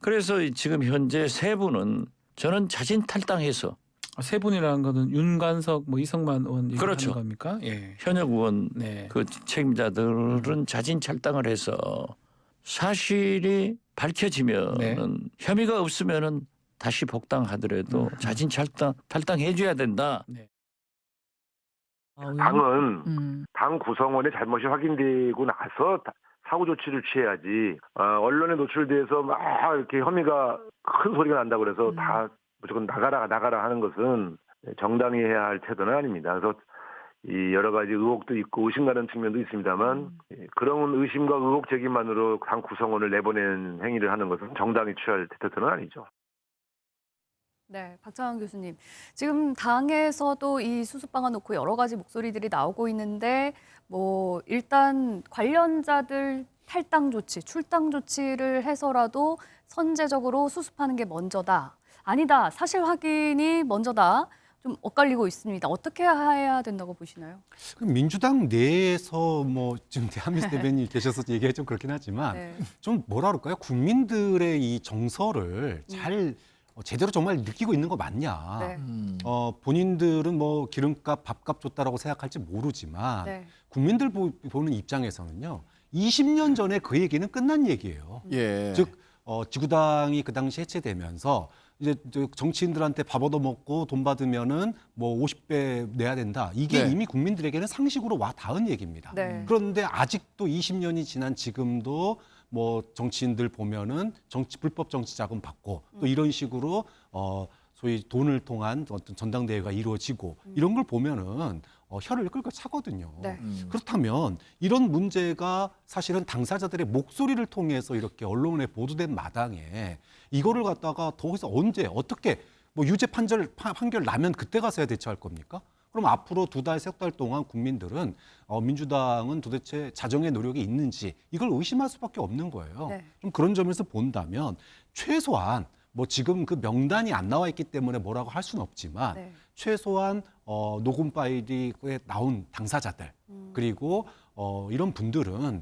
그래서 지금 현재 세 분은 저는 자진 탈당해서 세 분이라는 거는 윤관석, 뭐 이성만 의원 얘기하는 그렇죠. 겁니까? 예. 현역 의원 네. 그 책임자들은 자진찰당을 해서 사실이 밝혀지면은 네. 혐의가 없으면은 다시 복당하더라도 탈당해줘야 된다. 네. 당은 당 구성원의 잘못이 확인되고 나서 사후 조치를 취해야지 언론에 노출돼서 막 이렇게 혐의가 큰 소리가 난다고 그래서 다 무조건 나가라 하는 것은 정당이 해야 할 태도는 아닙니다. 그래서 이 여러 가지 의혹도 있고 의심 가는 측면도 있습니다만 그런 의심과 의혹 제기만으로 당 구성원을 내보내는 행위를 하는 것은 정당이 취할 태도는 아니죠. 네, 박창환 교수님. 지금 당에서도 이 수습방안 놓고 여러 가지 목소리들이 나오고 있는데 뭐 일단 관련자들 탈당 조치, 출당 조치를 해서라도 선제적으로 수습하는 게 먼저다. 아니다. 사실 확인이 먼저다. 좀 엇갈리고 있습니다. 어떻게 해야 된다고 보시나요? 민주당 내에서 뭐 지금 대한민국 대변인이 계셔서 얘기가 좀 그렇긴 하지만 네. 좀 뭐라 그럴까요? 국민들의 이 정서를 잘 제대로 정말 느끼고 있는 거 맞냐? 네. 본인들은 뭐 기름값, 밥값 줬다라고 생각할지 모르지만 네. 국민들 보는 입장에서는요. 20년 전에 그 얘기는 끝난 얘기예요. 예. 즉 지구당이 그 당시 해체되면서 이제 정치인들한테 밥 얻어먹고 돈 받으면은 뭐 50배 내야 된다. 이게 네. 이미 국민들에게는 상식으로 와 닿은 얘기입니다. 네. 그런데 아직도 20년이 지난 지금도 뭐 정치인들 보면은 불법 정치 자금 받고 또 이런 식으로 소위 돈을 통한 어떤 전당대회가 이루어지고 이런 걸 보면은 혀를 끌고 차거든요. 네. 그렇다면 이런 문제가 사실은 당사자들의 목소리를 통해서 이렇게 언론에 보도된 마당에 이거를 갖다가 더 이상 언제 어떻게 뭐 유죄 판결 나면 그때 가서야 대처할 겁니까? 그럼 앞으로 2달, 3달 동안 국민들은 민주당은 도대체 자정의 노력이 있는지 이걸 의심할 수밖에 없는 거예요. 네. 좀 그런 점에서 본다면 최소한 뭐 지금 그 명단이 안 나와 있기 때문에 뭐라고 할 수는 없지만 네. 최소한 녹음 파일이 나온 당사자들 그리고 이런 분들은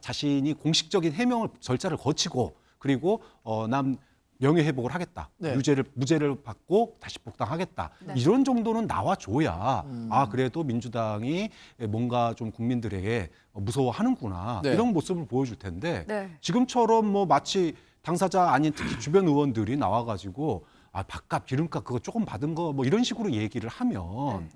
자신이 공식적인 해명을 절차를 거치고 그리고 남 명예회복을 하겠다. 네. 무죄를 받고 다시 복당하겠다. 네. 이런 정도는 나와줘야 그래도 민주당이 뭔가 좀 국민들에게 무서워하는구나. 네. 이런 모습을 보여줄 텐데 네. 지금처럼 뭐 마치 당사자 아닌 특히 주변 의원들이 나와가지고 밥값, 기름값 그거 조금 받은 거 뭐 이런 식으로 얘기를 하면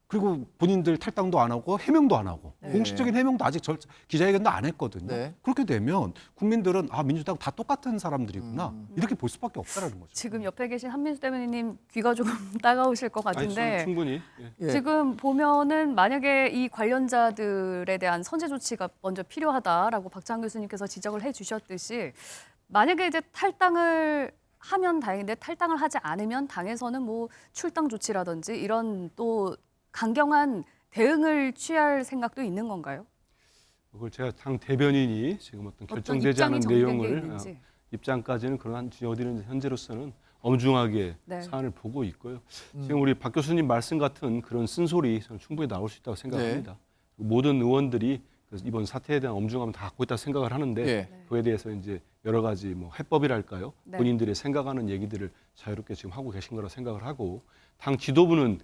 그리고 본인들 탈당도 안 하고 해명도 안 하고 네. 공식적인 해명도 아직 기자회견도 안 했거든요. 네. 그렇게 되면 국민들은 민주당 다 똑같은 사람들이구나 이렇게 볼 수밖에 없다라는 거죠. 지금 옆에 계신 한민수 대변인님 귀가 조금 따가우실 것 아니, 같은데 충분히. 예. 지금 보면은 만약에 이 관련자들에 대한 선제 조치가 먼저 필요하다라고 박찬환 교수님께서 지적을 해주셨듯이 만약에 이제 탈당을 하면 다행인데 탈당을 하지 않으면 당에서는 뭐 출당 조치라든지 이런 또 강경한 대응을 취할 생각도 있는 건가요? 그걸 제가 당 대변인이 지금 어떤 결정되지 않은 입장이 정립된 게 내용을 있는지. 입장까지는 그러한 어디는 현재로서는 엄중하게 네. 사안을 보고 있고요. 지금 우리 박 교수님 말씀 같은 그런 쓴소리 저는 충분히 나올 수 있다고 생각합니다. 모든 의원들이 이번 사태에 대한 엄중함을 다 갖고 있다고 생각을 하는데 예. 그에 대해서 이제 여러 가지 뭐 해법이랄까요? 네. 본인들의 생각하는 얘기들을 자유롭게 지금 하고 계신 거라 생각을 하고 당 지도부는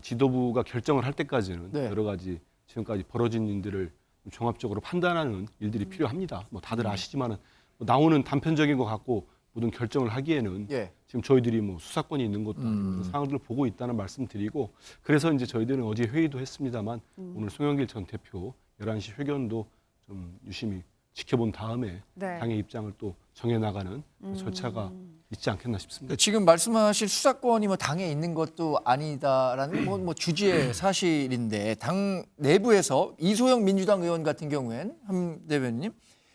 지도부가 결정을 할 때까지는 네. 여러 가지 지금까지 벌어진 일들을 종합적으로 판단하는 일들이 필요합니다. 뭐 다들 아시지만은 뭐 나오는 단편적인 것 갖고 모든 결정을 하기에는 예. 지금 저희들이 뭐 수사권이 있는 것도 아니고 그런 상황들을 보고 있다는 말씀드리고 그래서 이제 저희들은 어제 회의도 했습니다만 오늘 송영길 전 대표 11시 회견도 좀 유심히 지켜본 다음에 네. 당의 입장을 또 정해나가는 절차가 있지 않겠나 싶습니다. 지금 말씀하신 수사권이 뭐 당에 있는 것도 아니다라는 뭐 주지의 사실인데 당 내부에서 이소영 민주당 의원 같은 경우엔 한 대변인님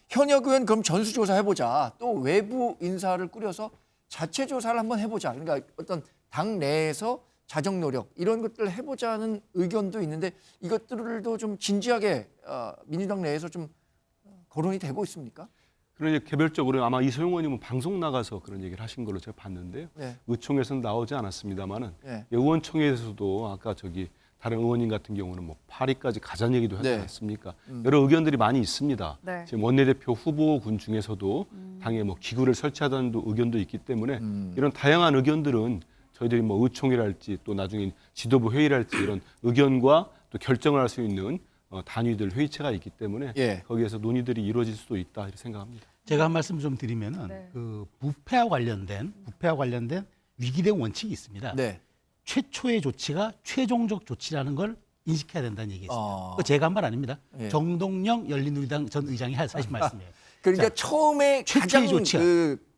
현역 의원 그럼 전수조사 해보자 또 외부 인사를 꾸려서 자체 조사를 한번 해보자 그러니까 어떤 당 내에서 자정 노력 이런 것들을 해보자는 의견도 있는데 이것들도 좀 진지하게 민주당 내에서 좀 거론이 되고 있습니까? 그러니 개별적으로 아마 이소영 의원님은 방송 나가서 그런 얘기를 하신 걸로 제가 봤는데요. 네. 의총에서는 나오지 않았습니다만은 네. 의원총회에서도 아까 다른 의원님 같은 경우는 뭐 파리까지 가자는 얘기도 하지 네. 않았습니까? 여러 의견들이 많이 있습니다. 네. 지금 원내대표 후보군 중에서도 당에 뭐 기구를 설치하자는 의견도 있기 때문에 이런 다양한 의견들은 저희들이 뭐 의총이랄지 또 나중에 지도부 회의랄지 이런 의견과 또 결정을 할 수 있는 단위들 회의체가 있기 때문에 예. 거기에서 논의들이 이루어질 수도 있다 이렇게 생각합니다. 제가 한 말씀 좀 드리면은 네. 그 부패와 관련된 위기 대응 원칙이 있습니다. 네. 최초의 조치가 최종적 조치라는 걸 인식해야 된다는 얘기였습니다. 그거 제가 한 말 아닙니다. 예. 정동영 열린우리당 전 의장이 하신 말씀이에요. 그러니까 자, 처음에 최초의 조치가.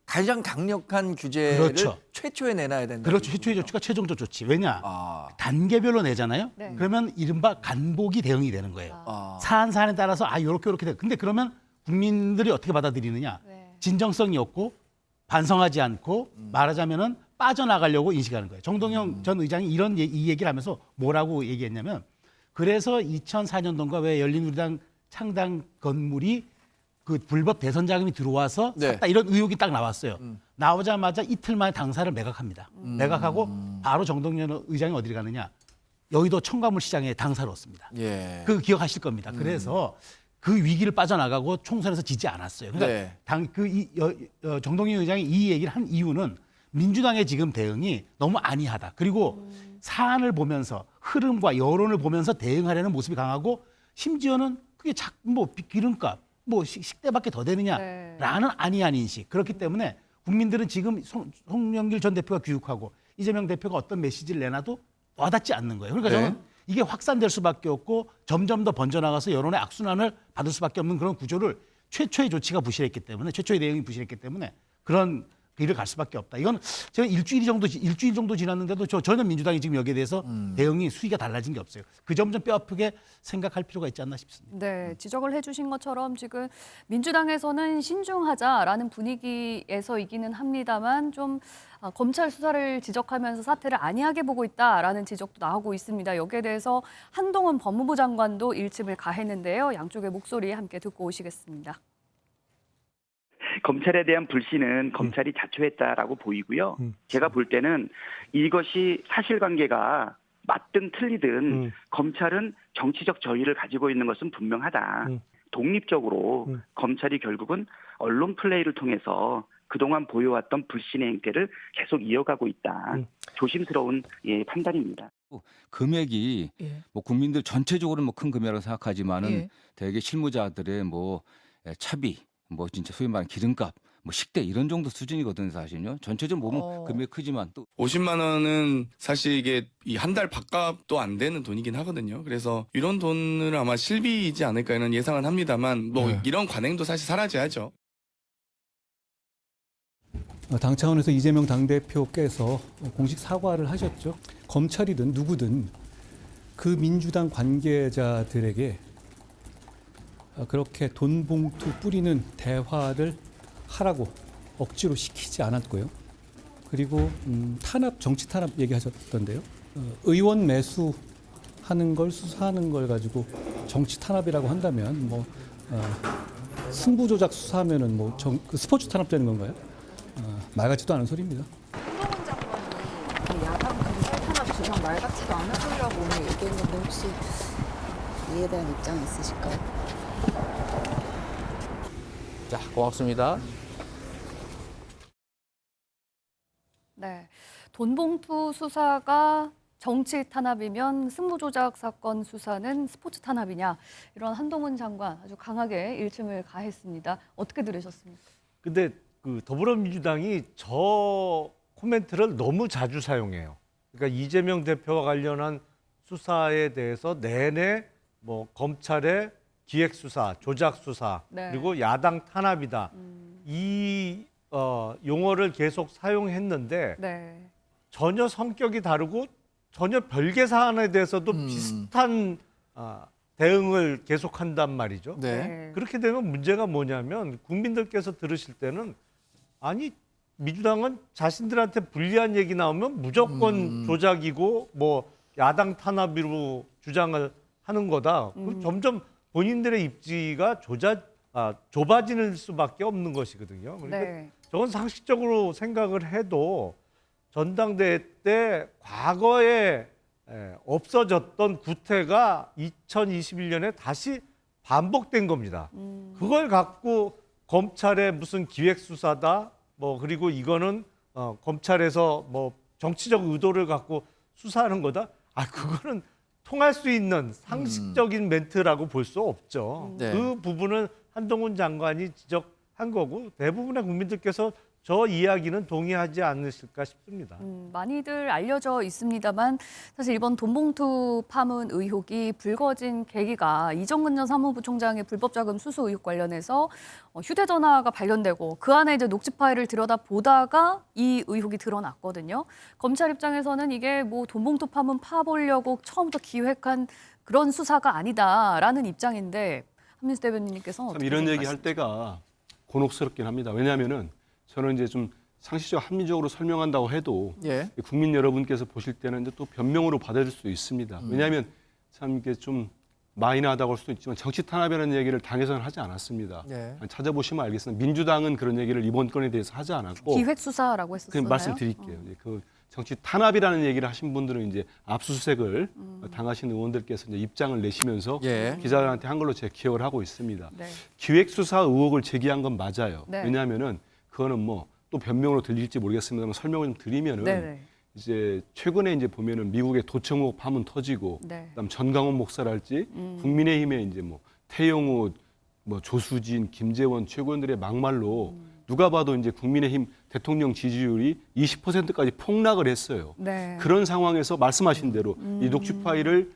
가장 강력한 규제를 그렇죠. 최초에 내놔야 된다. 그렇죠. 최초의 조치가 최종적 조치. 왜냐? 아. 단계별로 내잖아요. 네. 그러면 이른바 간보기 대응이 되는 거예요. 아. 사안에 따라서 요렇게 돼. 근데 그러면 국민들이 어떻게 받아들이느냐? 네. 진정성이 없고 반성하지 않고 말하자면은 빠져나가려고 인식하는 거예요. 정동영 전 의장이 이 얘기를 하면서 뭐라고 얘기했냐면 그래서 2004년도인가 왜 열린우리당 창당 건물이 그 불법 대선 자금이 들어와서 네. 샀다 이런 의혹이 딱 나왔어요. 나오자마자 이틀 만에 당사를 매각합니다. 매각하고 바로 정동영 의장이 어디를 가느냐? 여의도 청과물 시장에 당사를 얻습니다. 예. 그 기억하실 겁니다. 그래서 그 위기를 빠져나가고 총선에서 지지 않았어요. 그러니까 네. 정동영 의장이 이 얘기를 한 이유는 민주당의 지금 대응이 너무 안이하다. 그리고 사안을 보면서 흐름과 여론을 보면서 대응하려는 모습이 강하고 심지어는 그게 뭐 기름값, 뭐 식대밖에 더 되느냐라는 안이한 인식. 그렇기 때문에 국민들은 지금 송영길 전 대표가 교육하고 이재명 대표가 어떤 메시지를 내놔도 와닿지 않는 거예요. 그러니까 저는 이게 확산될 수밖에 없고 점점 더 번져나가서 여론의 악순환을 받을 수밖에 없는 그런 구조를 최초의 조치가 부실했기 때문에 최초의 대응이 부실했기 때문에 그런 길을 갈 수밖에 없다. 이건 제가 일주일 정도 지났는데도 저는 민주당이 지금 여기에 대해서 대응이 수위가 달라진 게 없어요. 그 점 좀 뼈아프게 생각할 필요가 있지 않나 싶습니다. 네, 지적을 해주신 것처럼 지금 민주당에서는 신중하자라는 분위기에서이기는 합니다만 좀 검찰 수사를 지적하면서 사태를 안이하게 보고 있다라는 지적도 나오고 있습니다. 여기에 대해서 한동훈 법무부 장관도 일침을 가했는데요. 양쪽의 목소리 함께 듣고 오시겠습니다. 검찰에 대한 불신은 검찰이 자초했다라고 보이고요. 제가 볼 때는 이것이 사실관계가 맞든 틀리든 검찰은 정치적 저의를 가지고 있는 것은 분명하다. 독립적으로 검찰이 결국은 언론 플레이를 통해서 그동안 보여왔던 불신의 행태를 계속 이어가고 있다. 조심스러운 판단입니다. 금액이 뭐 국민들 전체적으로는 뭐 큰 금액이라고 생각하지만은 대개 실무자들의 뭐 차비, 뭐 진짜 소위 말하는 기름값, 뭐 식대 이런 정도 수준이거든요, 사실요. 전체적으로 보면 금액이 크지만 또 50만 원은 사실 이게 이 한 달 밥값도 안 되는 돈이긴 하거든요. 그래서 이런 돈을 아마 실비이지 않을까 이런 예상은 합니다만 뭐 이런 관행도 사실 사라져야죠. 당 차원에서 이재명 당대표께서 공식 사과를 하셨죠. 검찰이든 누구든 그 민주당 관계자들에게 그렇게 돈 봉투 뿌리는 대화를 하라고 억지로 시키지 않았고요. 그리고 탄압, 정치 탄압 얘기하셨던데요. 의원 매수하는 걸 수사하는 걸 가지고 정치 탄압이라고 한다면 뭐 승부 조작 수사하면은 뭐 그 스포츠 탄압되는 건가요? 말 같지도 않은 소리입니다. 한동훈 장관이 야당 검찰 탄압 주장 말 같지도 않은 소리라고 오늘 얘기했는데 혹시 이에 대한 입장이 있으실까요? 자, 고맙습니다. 네, 돈봉투 수사가 정치 탄압이면 승부조작 사건 수사는 스포츠 탄압이냐 이런 한동훈 장관 아주 강하게 일침을 가했습니다. 어떻게 들으셨습니까? 근데 그 더불어민주당이 저 코멘트를 너무 자주 사용해요. 그러니까 이재명 대표와 관련한 수사에 대해서 내내 뭐 검찰의 기획 수사, 조작 수사, 그리고 야당 탄압이다. 이 용어를 계속 사용했는데 전혀 성격이 다르고 전혀 별개 사안에 대해서도 비슷한 대응을 계속한단 말이죠. 그렇게 되면 문제가 뭐냐면 국민들께서 들으실 때는 아니 민주당은 자신들한테 불리한 얘기 나오면 무조건 조작이고 뭐 야당 탄압으로 주장을 하는 거다. 점점 본인들의 입지가 좁아지는 수밖에 없는 것이거든요. 그러니까 저건 상식적으로 생각을 해도 전당대회 때 과거에 없어졌던 구태가 2021년에 다시 반복된 겁니다. 그걸 갖고 검찰의 무슨 기획수사다, 뭐 그리고 이거는 검찰에서 뭐 정치적 의도를 갖고 수사하는 거다. 그거는 통할 수 있는 상식적인 멘트라고 볼 수 없죠. 네. 그 부분은 한동훈 장관이 지적한 거고 대부분의 국민들께서 저 이야기는 동의하지 않으실까 싶습니다. 많이들 알려져 있습니다만 사실 이번 돈봉투 파문 의혹이 불거진 계기가 이정근 전 사무부 총장의 불법 자금 수수 의혹 관련해서 휴대전화가 발견되고 그 안에 이제 녹취 파일을 들여다 보다가 이 의혹이 드러났거든요. 검찰 입장에서는 이게 뭐 돈봉투 파문 파보려고 처음부터 기획한 그런 수사가 아니다라는 입장인데 한민수 대변인님께서는 참 어떻게 이런 생각하십니까? 얘기할 때가 곤혹스럽긴 합니다. 왜냐하면은 저는 이제 좀 상식적 합리적으로 설명한다고 해도 예. 국민 여러분께서 보실 때는 이제 또 변명으로 받아들일 수 있습니다. 왜냐하면 참 이게 좀 마이너하다고 할 수도 있지만 정치 탄압이라는 얘기를 당에서는 하지 않았습니다. 예. 찾아보시면 알겠습니다. 민주당은 그런 얘기를 이번 건에 대해서 하지 않았고 기획 수사라고 했었어요. 그 말씀드릴게요. 그 정치 탄압이라는 얘기를 하신 분들은 이제 압수수색을 당하신 의원들께서 이제 입장을 내시면서 예. 기자들한테 한 걸로 제가 기억을 하고 있습니다. 네. 기획수사 의혹을 제기한 건 맞아요. 네. 왜냐하면은 그거는 뭐 또 변명으로 들릴지 모르겠습니다만 설명을 좀 드리면은 네네. 이제 최근에 이제 보면은 미국의 도청 의혹 파문 터지고 네. 그다음 전강원 목사랄지 국민의힘에 이제 뭐 태영호, 뭐 조수진, 김재원 최고위원들의 막말로 누가 봐도 이제 국민의힘 대통령 지지율이 20%까지 폭락을 했어요. 네. 그런 상황에서 말씀하신 대로 이 녹취 파일을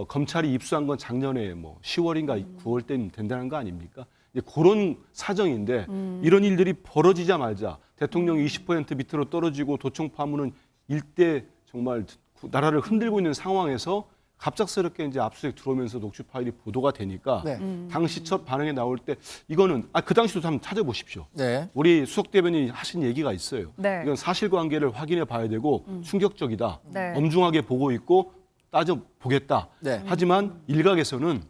검찰이 입수한 건 작년에 뭐 10월인가 9월 때 된다는 거 아닙니까? 이제 그런 사정인데 이런 일들이 벌어지자마자 대통령이 20% 밑으로 떨어지고 도청 파문은 일대 정말 나라를 흔들고 있는 상황에서 갑작스럽게 이제 압수수색 들어오면서 녹취 파일이 보도가 되니까 네. 당시 첫 반응이 나올 때 이거는 그 당시도 한번 찾아보십시오. 네. 우리 수석 대변인이 하신 얘기가 있어요. 네. 이건 사실관계를 확인해 봐야 되고 충격적이다. 네. 엄중하게 보고 있고 따져 보겠다. 네. 하지만 일각에서는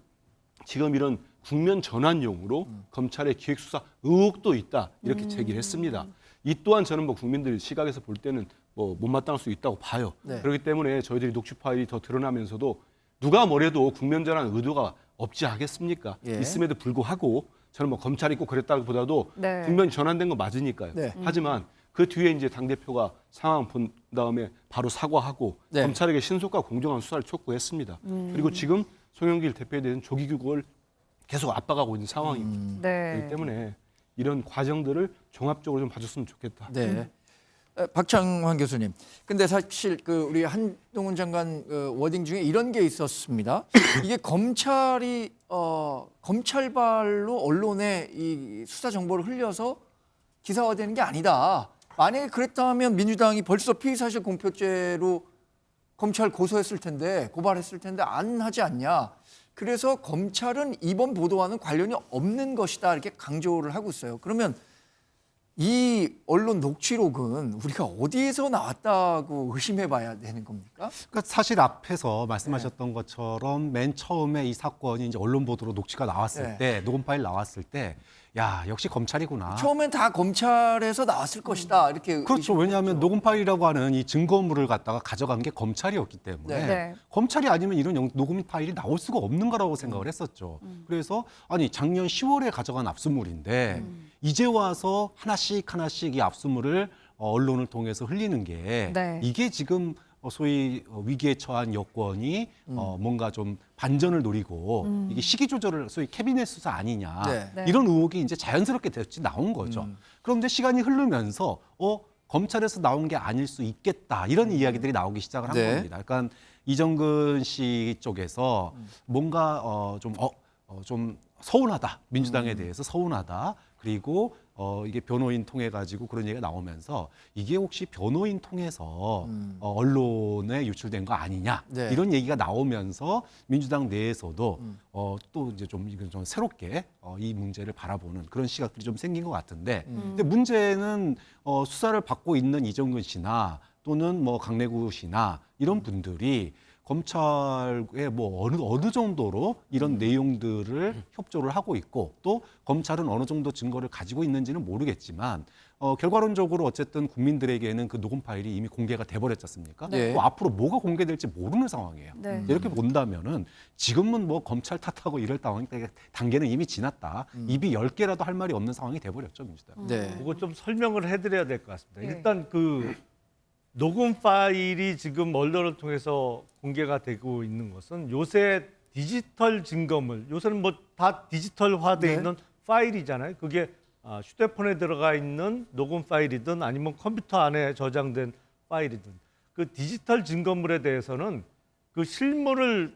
지금 이런 국면 전환용으로 검찰의 기획수사 의혹도 있다 이렇게 제기를 했습니다. 이 또한 저는 뭐 국민들 시각에서 볼 때는 뭐 못마땅할 수 있다고 봐요. 네. 그렇기 때문에 저희들이 녹취 파일이 더 드러나면서도 누가 뭐래도 국면 전환 의도가 없지 않겠습니까? 예. 있음에도 불구하고 저는 뭐 검찰이 꼭 그랬다기보다도 네. 국면이 전환된 거 맞으니까요. 네. 하지만 그 뒤에 이제 당 대표가 상황 본 다음에 바로 사과하고 네. 검찰에게 신속과 공정한 수사를 촉구했습니다. 그리고 지금 송영길 대표에 대한 조기 귀국을 계속 압박하고 있는 상황입니다. 네. 그렇기 때문에 이런 과정들을 종합적으로 좀 봐줬으면 좋겠다. 네. 박창환 교수님. 근데 사실 그 우리 한동훈 장관 워딩 중에 이런 게 있었습니다. 이게 검찰이 검찰발로 언론에 이 수사 정보를 흘려서 기사화되는 게 아니다. 만약에 그랬다면 민주당이 벌써 피의사실 공표죄로 검찰 고소했을 텐데 고발했을 텐데 안 하지 않냐. 그래서 검찰은 이번 보도와는 관련이 없는 것이다 이렇게 강조를 하고 있어요. 그러면 이 언론 녹취록은 우리가 어디에서 나왔다고 의심해봐야 되는 겁니까? 그러니까 사실 앞에서 말씀하셨던 것처럼 맨 처음에 이 사건이 이제 언론 보도로 녹취가 나왔을 네. 때, 녹음 파일 나왔을 때, 야 역시 검찰이구나. 처음엔 다 검찰에서 나왔을 것이다 이렇게. 그렇죠. 왜냐하면 녹음 파일이라고 하는 이 증거물을 갖다가 가져간 게 검찰이었기 때문에 네. 네. 검찰이 아니면 이런 녹음 파일이 나올 수가 없는 거라고 생각을 했었죠. 그래서 아니 작년 10월에 가져간 압수물인데 이제 와서 하나씩 이 압수물을 언론을 통해서 흘리는 게 네. 이게 지금 소위 위기에 처한 여권이 뭔가 좀 반전을 노리고 이게 시기 조절을 소위 캐비넷 수사 아니냐 네. 네. 이런 의혹이 이제 자연스럽게 나온 거죠. 그런데 시간이 흐르면서 검찰에서 나온 게 아닐 수 있겠다 이런 이야기들이 나오기 시작을 한 네. 겁니다. 그러니까 이정근 씨 쪽에서 뭔가 좀 서운하다 민주당에 대해서 서운하다 그리고 이게 변호인 통해 가지고 그런 얘기가 나오면서 이게 혹시 변호인 통해서 언론에 유출된 거 아니냐 네. 이런 얘기가 나오면서 민주당 내에서도 또 이제 좀 이건 좀 새롭게 이 문제를 바라보는 그런 시각들이 좀 생긴 것 같은데 근데 문제는 수사를 받고 있는 이정근 씨나 또는 뭐 강내구 씨나 이런 분들이 검찰에 뭐 어느 정도로 이런 내용들을 협조를 하고 있고 또 검찰은 어느 정도 증거를 가지고 있는지는 모르겠지만 결과론적으로 어쨌든 국민들에게는 그 녹음 파일이 이미 공개가 돼버렸지 않습니까? 네. 또 앞으로 뭐가 공개될지 모르는 상황이에요. 네. 이렇게 본다면은 지금은 뭐 검찰 탓하고 이럴 단계는 이미 지났다. 입이 10개라도 할 말이 없는 상황이 돼버렸죠 민주당. 네. 그거 좀 설명을 해드려야 될 것 같습니다. 예. 일단 그 녹음 파일이 지금 언론을 통해서 공개가 되고 있는 것은 요새 디지털 증거물, 요새는 뭐 다 디지털화되어 네. 있는 파일이잖아요. 그게 휴대폰에 들어가 있는 녹음 파일이든 아니면 컴퓨터 안에 저장된 파일이든 그 디지털 증거물에 대해서는 그 실물을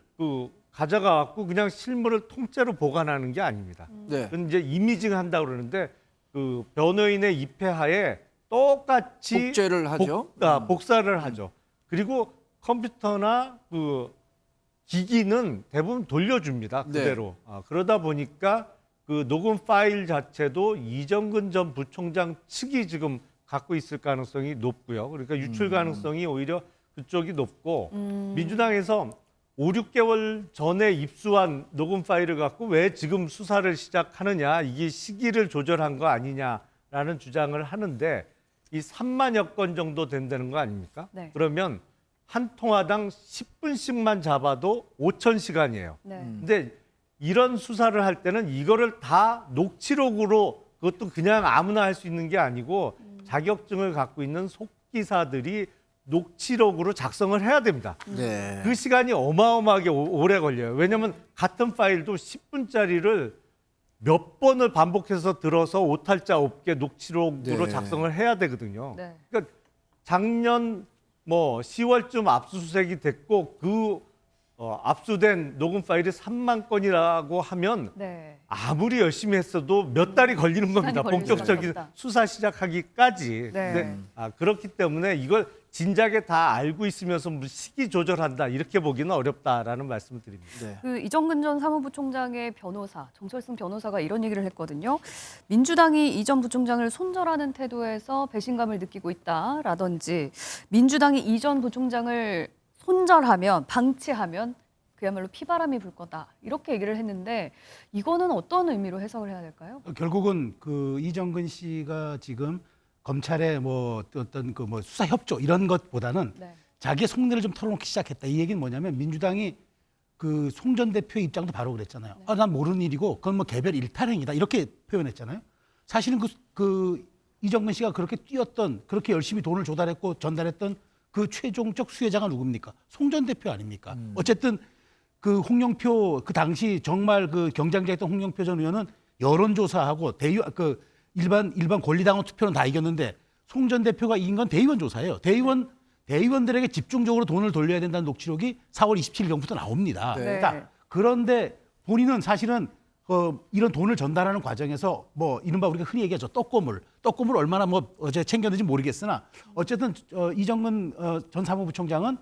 가져가 갖고 그냥 실물을 통째로 보관하는 게 아닙니다. 네. 그건 이제 이미징 한다고 그러는데 그 변호인의 입회하에 똑같이 복제를 하죠. 복사를 하죠. 그리고 컴퓨터나 그 기기는 대부분 돌려줍니다. 그대로. 그러다 보니까 그 녹음 파일 자체도 이정근 전 부총장 측이 지금 갖고 있을 가능성이 높고요. 그러니까 유출 가능성이 오히려 그쪽이 높고 민주당에서 5, 6개월 전에 입수한 녹음 파일을 갖고 왜 지금 수사를 시작하느냐, 이게 시기를 조절한 거 아니냐라는 주장을 하는데 이 3만여 건 정도 된다는 거 아닙니까? 네. 그러면 한 통화당 10분씩만 잡아도 5,000시간이에요. 네. 근데 이런 수사를 할 때는 이거를 다 녹취록으로, 그것도 그냥 아무나 할 수 있는 게 아니고 자격증을 갖고 있는 속기사들이 녹취록으로 작성을 해야 됩니다. 네. 그 시간이 어마어마하게 오래 걸려요. 왜냐하면 같은 파일도 10분짜리를 몇 번을 반복해서 들어서 오탈자 없게 녹취록으로 네. 작성을 해야 되거든요. 네. 그러니까 작년 뭐 10월쯤 압수수색이 됐고 그 압수된 녹음 파일이 3만 건이라고 하면 네. 아무리 열심히 했어도 몇 달이 걸리는 겁니다. 걸릴 본격적인 수밖에 없다. 수사 시작하기까지. 네. 근데 그렇기 때문에 이걸 진작에 다 알고 있으면서 무슨 시기 조절한다 이렇게 보기는 어렵다라는 말씀을 드립니다. 네. 그 이정근 전 사무부총장의 변호사 정철승 변호사가 이런 얘기를 했거든요. 민주당이 이 전 부총장을 손절하는 태도에서 배신감을 느끼고 있다라든지 민주당이 이 전 부총장을 손절하면 방치하면 그야말로 피바람이 불 거다 이렇게 얘기를 했는데 이거는 어떤 의미로 해석을 해야 될까요? 결국은 그 이정근 씨가 지금 검찰의 뭐 어떤 그 뭐 수사 협조 이런 것보다는 네. 자기의 속내를 좀 털어놓기 시작했다. 이 얘기는 뭐냐면 민주당이 그 송 전 대표의 입장도 바로 그랬잖아요. 네. 난 모르는 일이고 그건 뭐 개별 일탈행위다 이렇게 표현했잖아요. 사실은 그 이정근 씨가 그렇게 뛰었던, 그렇게 열심히 돈을 조달했고 전달했던 그 최종적 수혜자가 누굽니까? 송 전 대표 아닙니까? 어쨌든 그 홍영표 그 당시 정말 그 경쟁자였던 홍영표 전 의원은 여론조사하고 그 일반 권리당원 투표는 다 이겼는데 송 전 대표가 이긴 건 대의원 조사예요. 대의원들에게 집중적으로 돈을 돌려야 된다는 녹취록이 4월 27일 전부터 나옵니다. 네. 자, 그런데 본인은 사실은 이런 돈을 전달하는 과정에서 뭐 이른바 우리가 흔히 얘기하죠. 떡고물 얼마나 뭐 어제 챙겼는지 모르겠으나 어쨌든 이정근 전 사무부총장은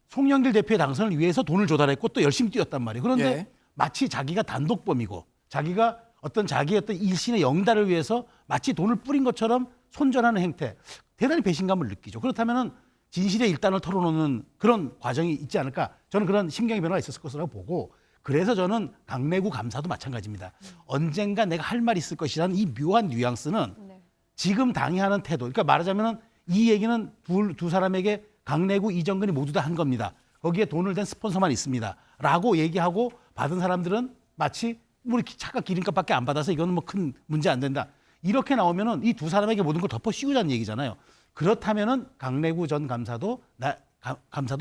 송영길 대표의 당선을 위해서 돈을 조달했고 또 열심히 뛰었단 말이에요. 그런데 예. 마치 자기가 단독범이고 자기가 자기의 어떤 일신의 영달을 위해서 마치 돈을 뿌린 것처럼 손절하는 행태, 대단히 배신감을 느끼죠. 그렇다면은 진실의 일단을 털어놓는 그런 과정이 있지 않을까? 저는 그런 심경의 변화가 있었을 것이라고 보고, 그래서 저는 강내구 감사도 마찬가지입니다. 언젠가 내가 할 말이 있을 것이라는 이 묘한 뉘앙스는 지금 당이 하는 태도, 그러니까 말하자면은 이 얘기는 두 사람에게 강내구, 이정근이 모두 다 한 겁니다. 거기에 돈을 댄 스폰서만 있습니다. 라고 얘기하고 받은 사람들은 마치 우리 차값 기름값밖에 안 받아서 이거는 뭐 큰 문제 안 된다. 이렇게 나오면은 이 두 사람에게 모든 걸 덮어 씌우자는 얘기잖아요. 그렇다면은 강내구 전 감사도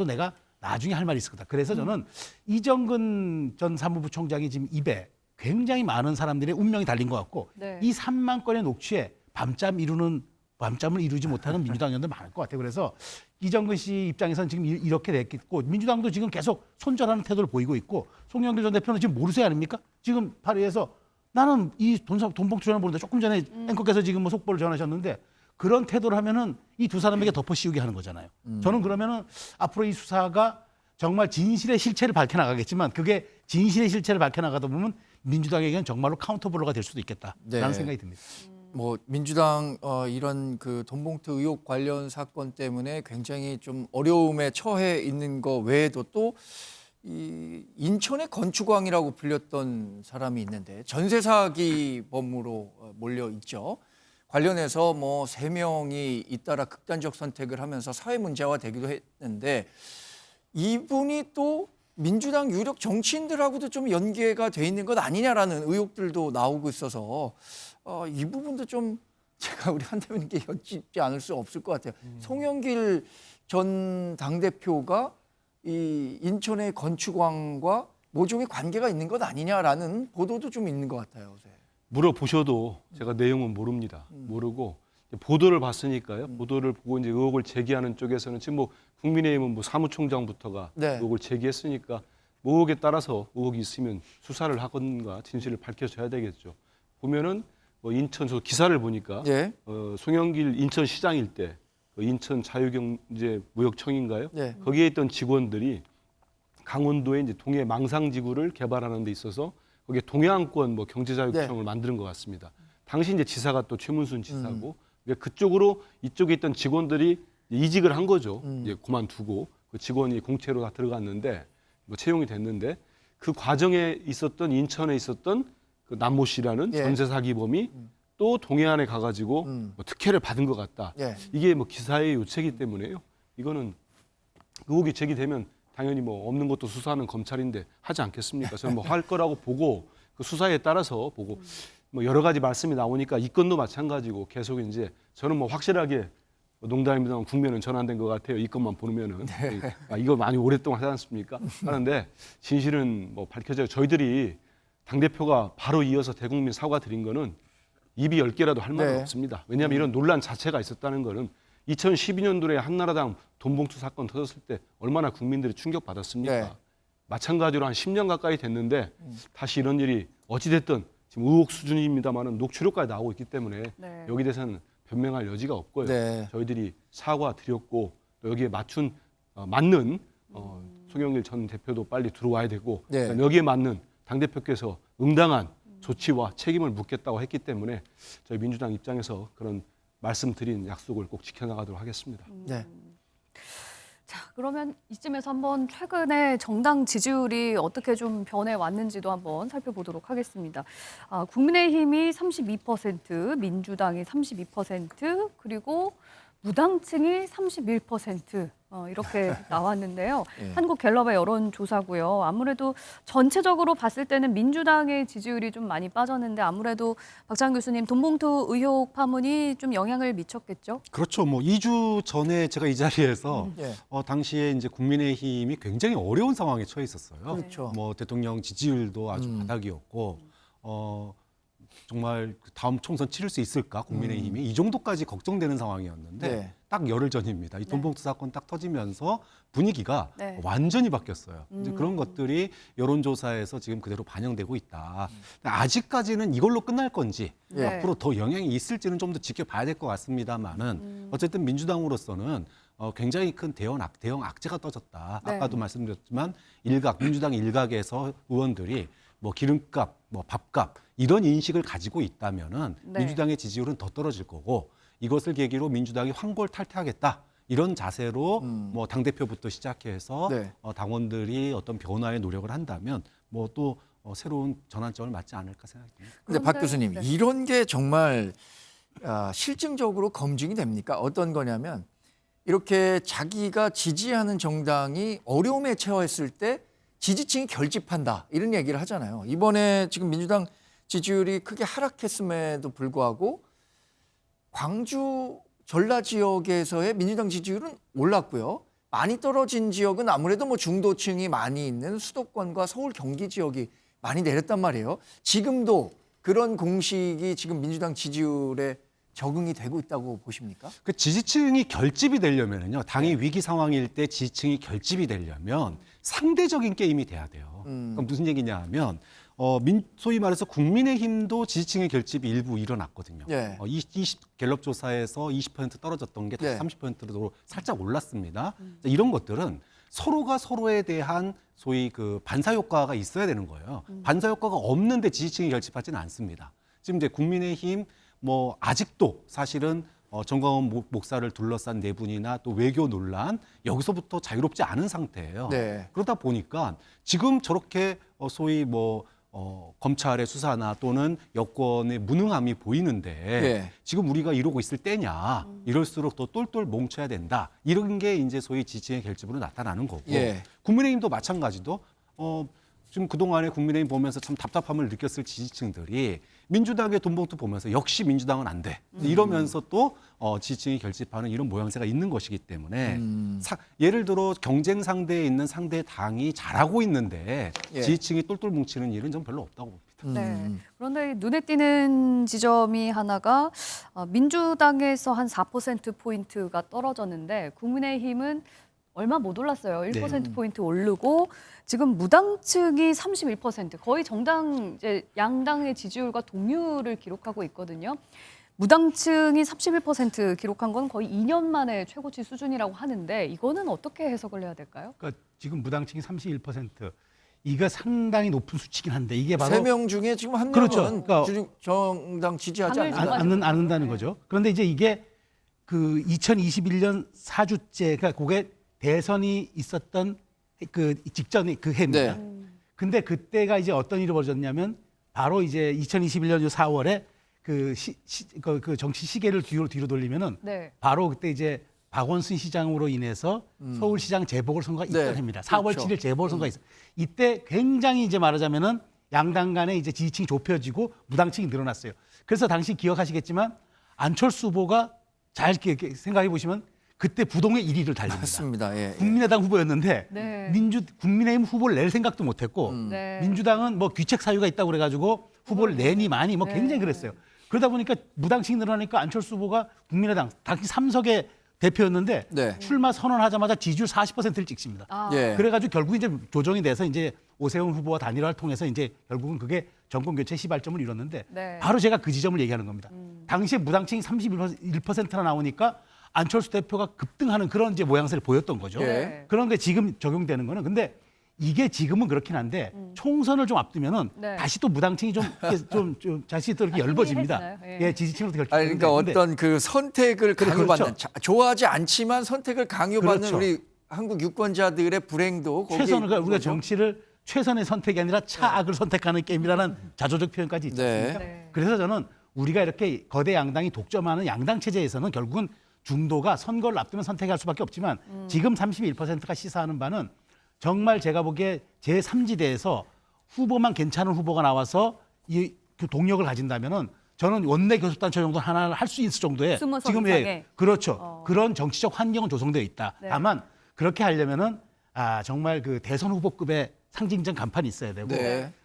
내가 나중에 할 말이 있을 거다. 그래서 저는 이정근 전 사무부총장이 지금 입에 굉장히 많은 사람들의 운명이 달린 것 같고 네. 이 3만 건의 녹취에 밤잠을 이루지 못하는 민주당 의원들 많을 것 같아요. 그래서 이정근 씨 입장에서는 지금 이렇게 됐고 민주당도 지금 계속 손절하는 태도를 보이고 있고 송영길 전 대표는 지금 모르쇠 아닙니까? 지금 발의해서 나는 이 돈봉투 전화 보는데 조금 전에 앵커께서 지금 뭐 속보를 전하셨는데 그런 태도를 하면은 이 두 사람에게 덮어씌우게 하는 거잖아요. 저는 그러면은 앞으로 이 수사가 정말 진실의 실체를 밝혀나가겠지만 그게 진실의 실체를 밝혀나가다 보면 민주당에게는 정말로 카운터블러가 될 수도 있겠다라는 네. 생각이 듭니다. 뭐 민주당 이런 그 돈봉투 의혹 관련 사건 때문에 굉장히 좀 어려움에 처해 있는 거 외에도 또 이 인천의 건축왕이라고 불렸던 사람이 있는데 전세 사기범으로 몰려 있죠. 관련해서 뭐 3명이 잇따라 극단적 선택을 하면서 사회 문제화 되기도 했는데 이분이 또 민주당 유력 정치인들하고도 좀 연계가 돼 있는 것 아니냐라는 의혹들도 나오고 있어서 이 부분도 좀 제가 우리 한대변인께 여쭙지 않을 수 없을 것 같아요. 송영길 전 당대표가 이 인천의 건축왕과 모종의 관계가 있는 것 아니냐라는 보도도 좀 있는 것 같아요. 요새. 물어보셔도 제가 내용은 모릅니다. 모르고 보도를 봤으니까요. 보도를 보고 이제 의혹을 제기하는 쪽에서는 지금 뭐 국민의힘은 뭐 사무총장부터가 네. 의혹을 제기했으니까 뭐 의혹에 따라서 의혹이 있으면 수사를 하건가 진실을 밝혀줘야 되겠죠. 보면은 뭐 인천 저 기사를 보니까 예. 송영길 인천시장일 때 그 인천 자유경제무역청인가요? 네. 거기에 있던 직원들이 강원도에 이제 동해 망상지구를 개발하는 데 있어서 거기에 동해안권 뭐 경제자유구청을 만드는 것 같습니다. 당시 이제 지사가 또 최문순 지사고 그러니까 그쪽으로 이쪽에 있던 직원들이 이직을 한 거죠. 이제 그만두고 그 직원이 공채로 다 들어갔는데 뭐 채용이 됐는데 그 과정에 있었던 인천에 있었던 그 남모 씨라는 예. 전세 사기범이 또 동해안에 가가지고 뭐 특혜를 받은 것 같다. 예. 이게 뭐 기사의 요체이기 때문에요. 이거는 의혹이 제기되면 당연히 뭐 없는 것도 수사하는 검찰인데 하지 않겠습니까? 저는 뭐 할 거라고 보고 그 수사에 따라서 보고 뭐 여러 가지 말씀이 나오니까 이 건도 마찬가지고 계속 이제 저는 뭐 확실하게 농담입니다만 국면은 전환된 것 같아요. 이 것만 보면은 이거 많이 오랫동안 하지 않습니까? 하는데 진실은 뭐 밝혀져요. 저희들이 당 대표가 바로 이어서 대국민 사과 드린 거는 입이 10개라도 할 말은 네. 없습니다. 왜냐하면 이런 논란 자체가 있었다는 거는 2012년도에 한나라당 돈봉투 사건 터졌을 때 얼마나 국민들이 충격받았습니까? 네. 마찬가지로 한 10년 가까이 됐는데 다시 이런 일이 어찌됐든 지금 의혹 수준입니다만은 녹취록까지 나오고 있기 때문에 네. 여기 대해서는 변명할 여지가 없고요. 네. 저희들이 사과 드렸고 또 여기에 맞는 송영길 전 대표도 빨리 들어와야 되고 네. 그러니까 여기에 맞는 당대표께서 응당한 조치와 책임을 묻겠다고 했기 때문에 저희 민주당 입장에서 그런 말씀드린 약속을 꼭 지켜나가도록 하겠습니다. 네. 자, 그러면 이쯤에서 한번 최근에 정당 지지율이 어떻게 좀 변해왔는지도 한번 살펴보도록 하겠습니다. 국민의힘이 32%, 민주당이 32%, 그리고 무당층이 31% 이렇게 나왔는데요. 예. 한국갤럽의 여론조사고요. 아무래도 전체적으로 봤을 때는 민주당의 지지율이 좀 많이 빠졌는데 아무래도 박찬 교수님 돈봉투 의혹 파문이 좀 영향을 미쳤겠죠? 그렇죠. 뭐 2주 전에 제가 이 자리에서 예. 당시에 이제 국민의힘이 굉장히 어려운 상황에 처해 있었어요. 그렇죠. 뭐 대통령 지지율도 아주 바닥이었고 정말 다음 총선 치를 수 있을까 국민의힘이 이 정도까지 걱정되는 상황이었는데 네. 딱 열흘 전입니다. 이 돈봉투 사건 딱 터지면서 분위기가 네. 완전히 바뀌었어요. 이제 그런 것들이 여론조사에서 지금 그대로 반영되고 있다. 아직까지는 이걸로 끝날 건지 네. 앞으로 더 영향이 있을지는 좀 더 지켜봐야 될 것 같습니다만은 어쨌든 민주당으로서는 굉장히 큰 대형 악재가 떠졌다. 네. 아까도 말씀드렸지만 민주당 일각에서 의원들이 뭐 기름값, 뭐 밥값 이런 인식을 가지고 있다면은 네. 민주당의 지지율은 더 떨어질 거고 이것을 계기로 민주당이 황골탈퇴하겠다. 이런 자세로 뭐 당대표부터 시작해서 네. 당원들이 어떤 변화의 노력을 한다면 뭐 또 새로운 전환점을 맞지 않을까 생각합니다. 근데 박 그런데- 교수님, 네. 이런 게 정말 실증적으로 검증이 됩니까? 어떤 거냐면 이렇게 자기가 지지하는 정당이 어려움에 처했을 때 지지층이 결집한다 이런 얘기를 하잖아요. 이번에 지금 민주당 지지율이 크게 하락했음에도 불구하고 광주 전라 지역에서의 민주당 지지율은 올랐고요. 많이 떨어진 지역은 아무래도 뭐 중도층이 많이 있는 수도권과 서울 경기 지역이 많이 내렸단 말이에요. 지금도 그런 공식이 지금 민주당 지지율에 적응이 되고 있다고 보십니까? 그 지지층이 결집이 되려면요, 당이 위기 상황일 때 지지층이 결집이 되려면 상대적인 게임이 돼야 돼요. 그러니까 무슨 얘기냐 하면 소위 말해서 국민의힘도 지지층의 결집이 일부 일어났거든요. 예. 갤럽 조사에서 20% 떨어졌던 게 다시 예. 30%로 살짝 올랐습니다. 이런 것들은 서로가 서로에 대한 소위 그 반사 효과가 있어야 되는 거예요. 반사 효과가 없는데 지지층이 결집하지는 않습니다. 지금 이제 국민의힘 뭐 아직도 사실은 정광훈 목사를 둘러싼 내분이나 또 외교 논란 여기서부터 자유롭지 않은 상태예요. 네. 그러다 보니까 지금 저렇게 소위 뭐 검찰의 수사나 또는 여권의 무능함이 보이는데 네. 지금 우리가 이러고 있을 때냐 이럴수록 더 똘똘 뭉쳐야 된다 이런 게 이제 소위 지지층의 결집으로 나타나는 거고 예. 국민의힘도 마찬가지도 지금 그동안에 국민의힘 보면서 참 답답함을 느꼈을 지지층들이 민주당의 돈봉투 보면서 역시 민주당은 안 돼. 이러면서 또 지지층이 결집하는 이런 모양새가 있는 것이기 때문에 예를 들어 경쟁 상대에 있는 상대 당이 잘하고 있는데 예. 지지층이 똘똘 뭉치는 일은 좀 별로 없다고 봅니다. 네. 그런데 눈에 띄는 지점이 하나가 민주당에서 한 4%포인트가 떨어졌는데 국민의힘은 얼마 못 올랐어요. 1%포인트 오르고 지금 무당층이 31%, 거의 정당 이제 양당의 지지율과 동률을 기록하고 있거든요. 무당층이 31% 기록한 건 거의 2년 만에 최고치 수준이라고 하는데 이거는 어떻게 해석을 해야 될까요? 그러니까 지금 무당층이 31%. 이거 상당히 높은 수치긴 한데 이게 바로 3명 중에 지금 한 명은 그렇죠. 그러니까 정당 지지하지 않는다. 않는다는 거죠. 그런데 이제 이게 그 2021년 4주째, 그러니까 그게 대선이 있었던 그 직전의 그 해입니다. 근데 그때가 이제 어떤 일이 벌어졌냐면 바로 이제 2021년 4월에 그 정치 시계를 뒤로 돌리면은 바로 그때 이제 박원순 시장으로 인해서 서울시장 재보궐선거가 있던 해입니다. 4월 그렇죠. 7일 재보궐선거가 있어. 이때 굉장히 이제 말하자면은 양당 간에 이제 지지층이 좁혀지고 무당층이 늘어났어요. 그래서 당시 기억하시겠지만 안철수 후보가 잘 이렇게 생각해 보시면 그때 부동의 1위를 달립니다. 맞습니다. 예, 예. 국민의당 후보였는데 네. 국민의힘 후보를 낼 생각도 못했고 네. 민주당은 뭐 귀책 사유가 있다고 그래가지고 후보를 내니 많이 뭐 굉장히 그랬어요. 그러다 보니까 무당층이 늘어나니까 안철수 후보가 국민의당 당시 3석의 대표였는데 출마 선언하자마자 지지율 40%를 찍습니다. 그래가지고 결국 이제 조정이 돼서 이제 오세훈 후보와 단일화를 통해서 이제 결국은 그게 정권 교체 시발점을 이뤘는데 바로 제가 그 지점을 얘기하는 겁니다. 당시에 무당층이 31%나 나오니까 안철수 대표가 급등하는 그런 이제 모양새를 보였던 거죠. 그런데 지금 적용되는 거는 근데 이게 지금은 그렇긴 한데 총선을 좀 앞두면은 다시 또 무당층이 좀 다시 또 이렇게 넓어집니다. 예, 지지층으로 결집되는데. 아니, 그러니까 어떤 그 선택을 강요받는, 그렇죠. 좋아하지 않지만 선택을 강요받는 그렇죠. 우리 한국 유권자들의 불행도 거기에 최선을 있는 우리가 거죠. 정치를 최선의 선택이 아니라 차악을 선택하는 게임이라는 자조적 표현까지 있지 않습니까? 그래서 저는 우리가 이렇게 거대 양당이 독점하는 양당 체제에서는 결국은 중도가 선거를 앞두면 선택할 수밖에 없지만 지금 31%가 시사하는 바는 정말 제가 보기에 제3지대에서 후보만 괜찮은 후보가 나와서 이 동력을 가진다면은 저는 원내 교섭단체 정도 하나 할 수 있을 정도의 지금 그렇죠. 그런 정치적 환경은 조성되어 있다. 다만 그렇게 하려면은 정말 그 대선 후보급의 상징적 간판이 있어야 되고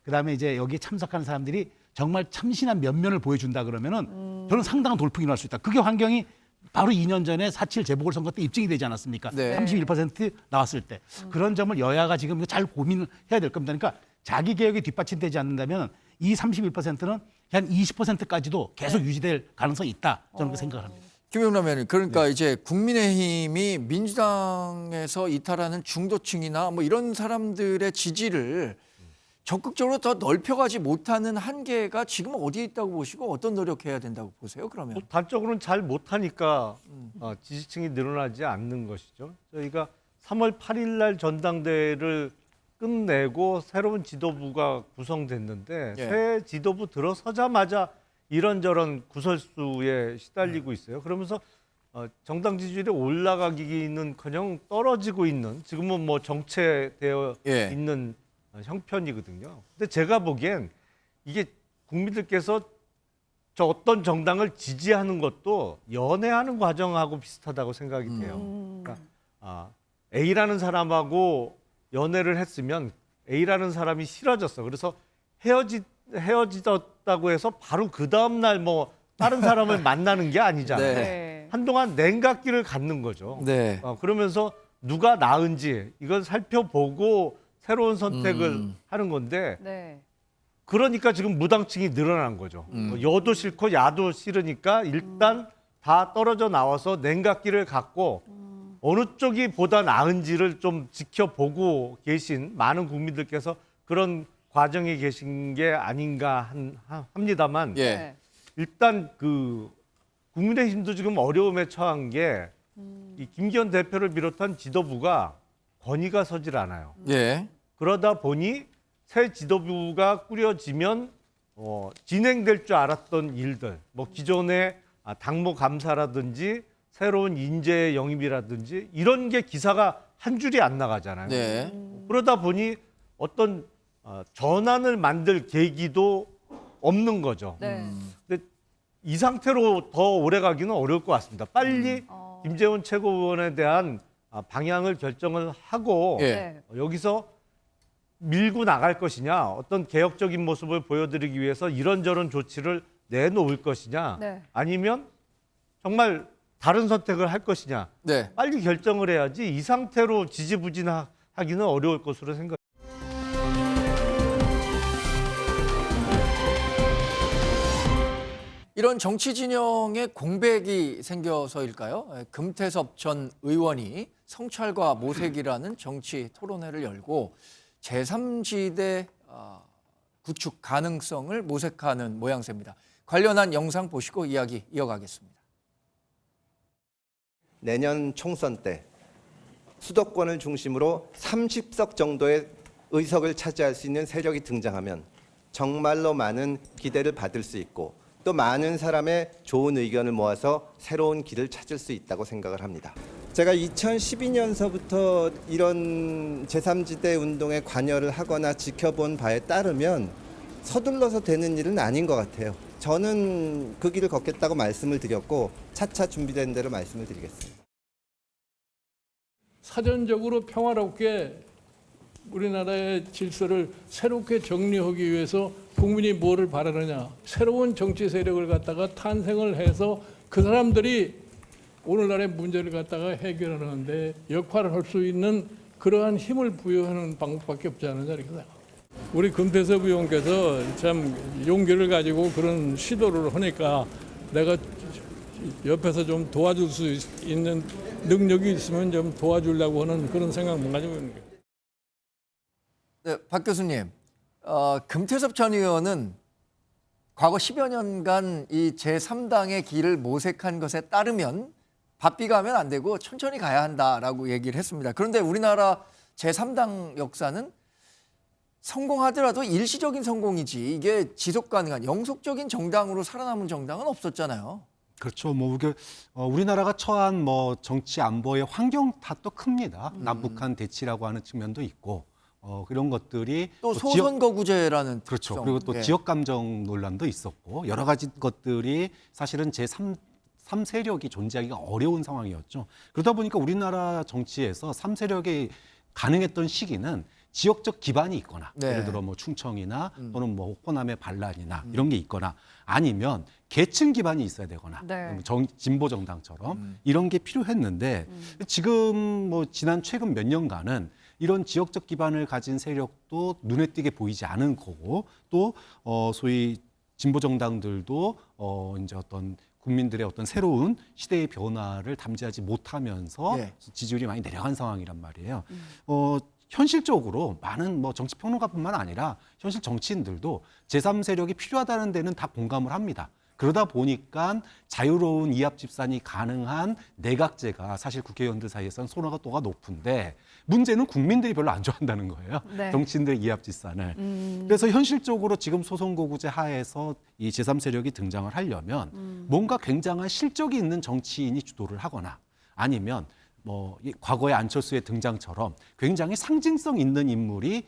그다음에 이제 여기에 참석하는 사람들이 정말 참신한 면면을 보여준다 그러면은 저는 상당한 돌풍이 날 수 있다. 그게 환경이 바로 2년 전에 4.7 재보궐선거 때 입증이 되지 않았습니까? 31% 나왔을 때. 그런 점을 여야가 지금 잘 고민을 해야 될 겁니다. 그러니까 자기 개혁이 뒷받침되지 않는다면 이 31%는 한 20%까지도 계속 유지될 가능성이 있다. 저는 그 생각을 합니다. 김영남 의원님, 그러니까 이제 국민의힘이 민주당에서 이탈하는 중도층이나 뭐 이런 사람들의 지지를 적극적으로 더 넓혀가지 못하는 한계가 지금 어디에 있다고 보시고 어떤 노력해야 된다고 보세요? 그러면 단적으로는 잘 못하니까 지지층이 늘어나지 않는 것이죠. 저희가 3월 8일 날 전당대회를 끝내고 새로운 지도부가 구성됐는데 새 지도부 들어서자마자 이런저런 구설수에 시달리고 있어요. 그러면서 정당 지지율이 올라가기는커녕 떨어지고 있는, 지금은 뭐 정체되어 있는 형편이거든요. 근데 제가 보기엔 이게 국민들께서 저 어떤 정당을 지지하는 것도 연애하는 과정하고 비슷하다고 생각이 돼요. 그러니까 A라는 사람하고 연애를 했으면 A라는 사람이 싫어졌어. 그래서 헤어지졌다고 해서 바로 그 다음 날 뭐 다른 사람을 만나는 게 아니잖아요. 한동안 냉각기를 갖는 거죠. 그러면서 누가 나은지 이걸 살펴보고 새로운 선택을 하는 건데 그러니까 지금 무당층이 늘어난 거죠. 여도 싫고 야도 싫으니까 일단 다 떨어져 나와서 냉각기를 갖고 어느 쪽이 보다 나은지를 좀 지켜보고 계신 많은 국민들께서 그런 과정에 계신 게 아닌가 합니다만 일단 그 국민의힘도 지금 어려움에 처한 게 이 김기현 대표를 비롯한 지도부가 권위가 서질 않아요. 그러다 보니 새 지도부가 꾸려지면 진행될 줄 알았던 일들, 뭐 기존의 당무 감사라든지 새로운 인재 영입이라든지 이런 게 기사가 한 줄이 안 나가잖아요. 그러다 보니 어떤 전환을 만들 계기도 없는 거죠. 네. 근데 이 상태로 더 오래 가기는 어려울 것 같습니다. 빨리 김재원 최고위원에 대한 방향을 결정을 하고 예. 여기서 밀고 나갈 것이냐, 어떤 개혁적인 모습을 보여드리기 위해서 이런저런 조치를 내놓을 것이냐, 네. 아니면 정말 다른 선택을 할 것이냐, 네. 빨리 결정을 해야지 이 상태로 지지부진하기는 어려울 것으로 생각합니다. 이런 정치 진영의 공백이 생겨서일까요? 금태섭 전 의원이 성찰과 모색이라는 정치 토론회를 열고 제3지대 구축 가능성을 모색하는 모양새입니다. 관련한 영상 보시고 이야기 이어가겠습니다. 내년 총선 때 수도권을 중심으로 30석 정도의 의석을 차지할 수 있는 세력이 등장하면 정말로 많은 기대를 받을 수 있고 또 많은 사람의 좋은 의견을 모아서 새로운 길을 찾을 수 있다고 생각을 합니다. 제가 2012년서부터 이런 제3지대 운동에 관여를 하거나 지켜본 바에 따르면 서둘러서 되는 일은 아닌 것 같아요. 저는 그 길을 걷겠다고 말씀을 드렸고 차차 준비된 대로 말씀을 드리겠습니다. 사전적으로 평화롭게 우리나라의 질서를 새롭게 정리하기 위해서 국민이 뭐를 바라느냐, 새로운 정치 세력을 갖다가 탄생을 해서 그 사람들이 오늘날의 문제를 갖다가 해결하는데 역할을 할 수 있는 그러한 힘을 부여하는 방법밖에 없지 않느냐 이렇게 생각합니다. 우리 금태섭 의원께서 참 용기를 가지고 그런 시도를 하니까 내가 옆에서 좀 도와줄 수 있는 능력이 있으면 좀 도와주려고 하는 그런 생각만 가지고 있는 거예요. 네, 박 교수님, 금태섭 전 의원은 과거 10여 년간 이 제3당의 길을 모색한 것에 따르면 바삐 가면 안 되고 천천히 가야 한다라고 얘기를 했습니다. 그런데 우리나라 제3당 역사는 성공하더라도 일시적인 성공이지 이게 지속 가능한 영속적인 정당으로 살아남은 정당은 없었잖아요. 그렇죠. 우리나라가 처한 정치 안보의 환경 탓도 큽니다. 남북한 대치라고 하는 측면도 있고 그런 것들이 또 소선거구제라는 그렇죠. 특성. 그리고 또 예. 지역 감정 논란도 있었고 여러 가지 것들이 사실은 제3세력이 존재하기가 어려운 상황이었죠. 그러다 보니까 우리나라 정치에서 3세력이 가능했던 시기는 지역적 기반이 있거나 네. 예를 들어 충청이나 또는 호남의 반란이나 이런 게 있거나 아니면 계층 기반이 있어야 되거나 네. 진보 정당처럼 이런 게 필요했는데 지금 지난 최근 몇 년간은 이런 지역적 기반을 가진 세력도 눈에 띄게 보이지 않은 거고 또 소위 진보 정당들도 이제 어떤 국민들의 어떤 새로운 시대의 변화를 담지하지 못하면서 네. 지지율이 많이 내려간 상황이란 말이에요. 현실적으로 많은 정치 평론가뿐만 아니라 현실 정치인들도 제3세력이 필요하다는 데는 다 공감을 합니다. 그러다 보니까 자유로운 이합 집산이 가능한 내각제가 사실 국회의원들 사이에서는 선호도가 높은데 문제는 국민들이 별로 안 좋아한다는 거예요. 네. 정치인들의 이합 집산을. 그래서 현실적으로 지금 소선거구제 하에서 이 제3세력이 등장을 하려면 뭔가 굉장한 실적이 있는 정치인이 주도를 하거나 아니면 과거의 안철수의 등장처럼 굉장히 상징성 있는 인물이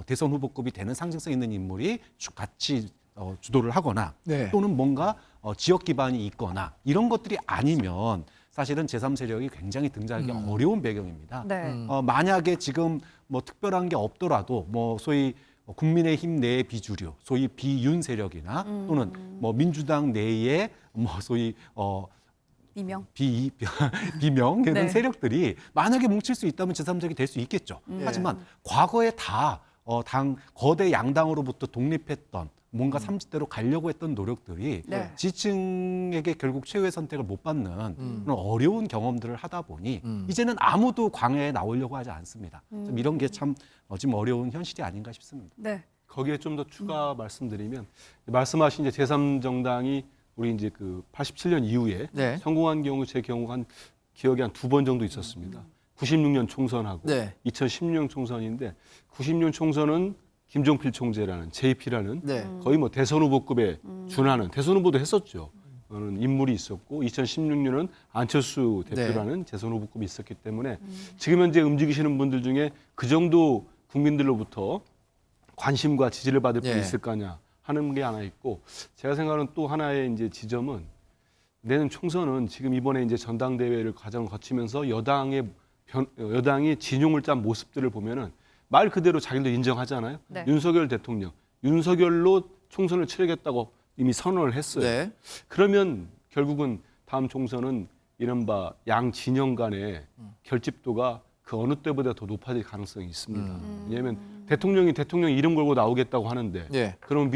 대선 후보급이 되는 상징성 있는 인물이 같이 주도를 하거나 네. 또는 뭔가 지역 기반이 있거나 이런 것들이 아니면 사실은 제3세력이 굉장히 등장하기 어려운 배경입니다. 네. 만약에 지금 특별한 게 없더라도 소위 국민의힘 내의 비주류, 소위 비윤 세력이나 또는 민주당 내의 소위 비명. 비명 이런 네. 세력들이 만약에 뭉칠 수 있다면 제3세력이 될 수 있겠죠. 하지만 과거에 다 거대 양당으로부터 독립했던 뭔가 삼지대로 가려고 했던 노력들이 네. 지층에게 결국 최후의 선택을 못 받는 그런 어려운 경험들을 하다 보니 이제는 아무도 광야에 나오려고 하지 않습니다. 좀 이런 게 참 지금 어려운 현실이 아닌가 싶습니다. 네. 거기에 좀 더 추가 말씀드리면 말씀하신 이제 제3정당이 우리 이제 그 87년 이후에 네. 성공한 경우 제 경우가 기억에 한 2번 정도 있었습니다. 96년 총선하고 네. 2016년 총선인데 96년 총선은 김종필 총재라는 JP라는 네. 거의 대선 후보급에 준하는 대선 후보도 했었죠. 그런 인물이 있었고 2016년은 안철수 대표라는 대선 후보급이 있었기 때문에 지금 현재 움직이시는 분들 중에 그 정도 국민들로부터 관심과 지지를 받을 분이 예. 있을 거냐 하는 게 하나 있고 제가 생각하는 또 하나의 이제 지점은 내년 총선은 지금 이번에 이제 전당대회를 과정을 거치면서 여당이 진용을 짠 모습들을 보면은 말 그대로 자기도 인정하잖아요. 네. 윤석열 대통령, 윤석열로 총선을 치르겠다고 이미 선언을 했어요. 네. 그러면 결국은 다음 총선은 이른바 양 진영 간의 결집도가 그 어느 때보다 더 높아질 가능성이 있습니다. 왜냐하면 대통령이 대통령 이름 걸고 나오겠다고 하는데 예. 그러면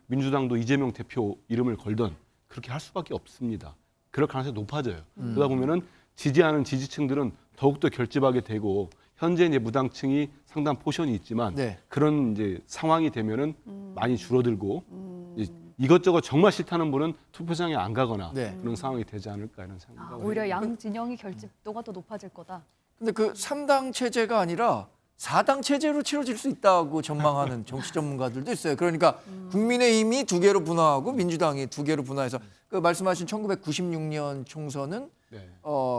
민주당도 이재명 대표 이름을 걸던 그렇게 할 수밖에 없습니다. 그럴 가능성이 높아져요. 그러다 보면은 지지하는 지지층들은 더욱더 결집하게 되고 현재 이제 무당층이 상당 포션이 있지만 네. 그런 이제 상황이 되면은 많이 줄어들고 이것저것 정말 싫다는 분은 투표장에 안 가거나 네. 그런 상황이 되지 않을까 이런 생각을 오히려 해요. 양 진영이 결집도가 더 높아질 거다. 근데 그 3당 체제가 아니라 4당 체제로 치러질 수 있다고 전망하는 정치 전문가들도 있어요. 그러니까 국민의힘이 2개로 분화하고 민주당이 2개로 분화해서 그 말씀하신 1996년 총선은 네.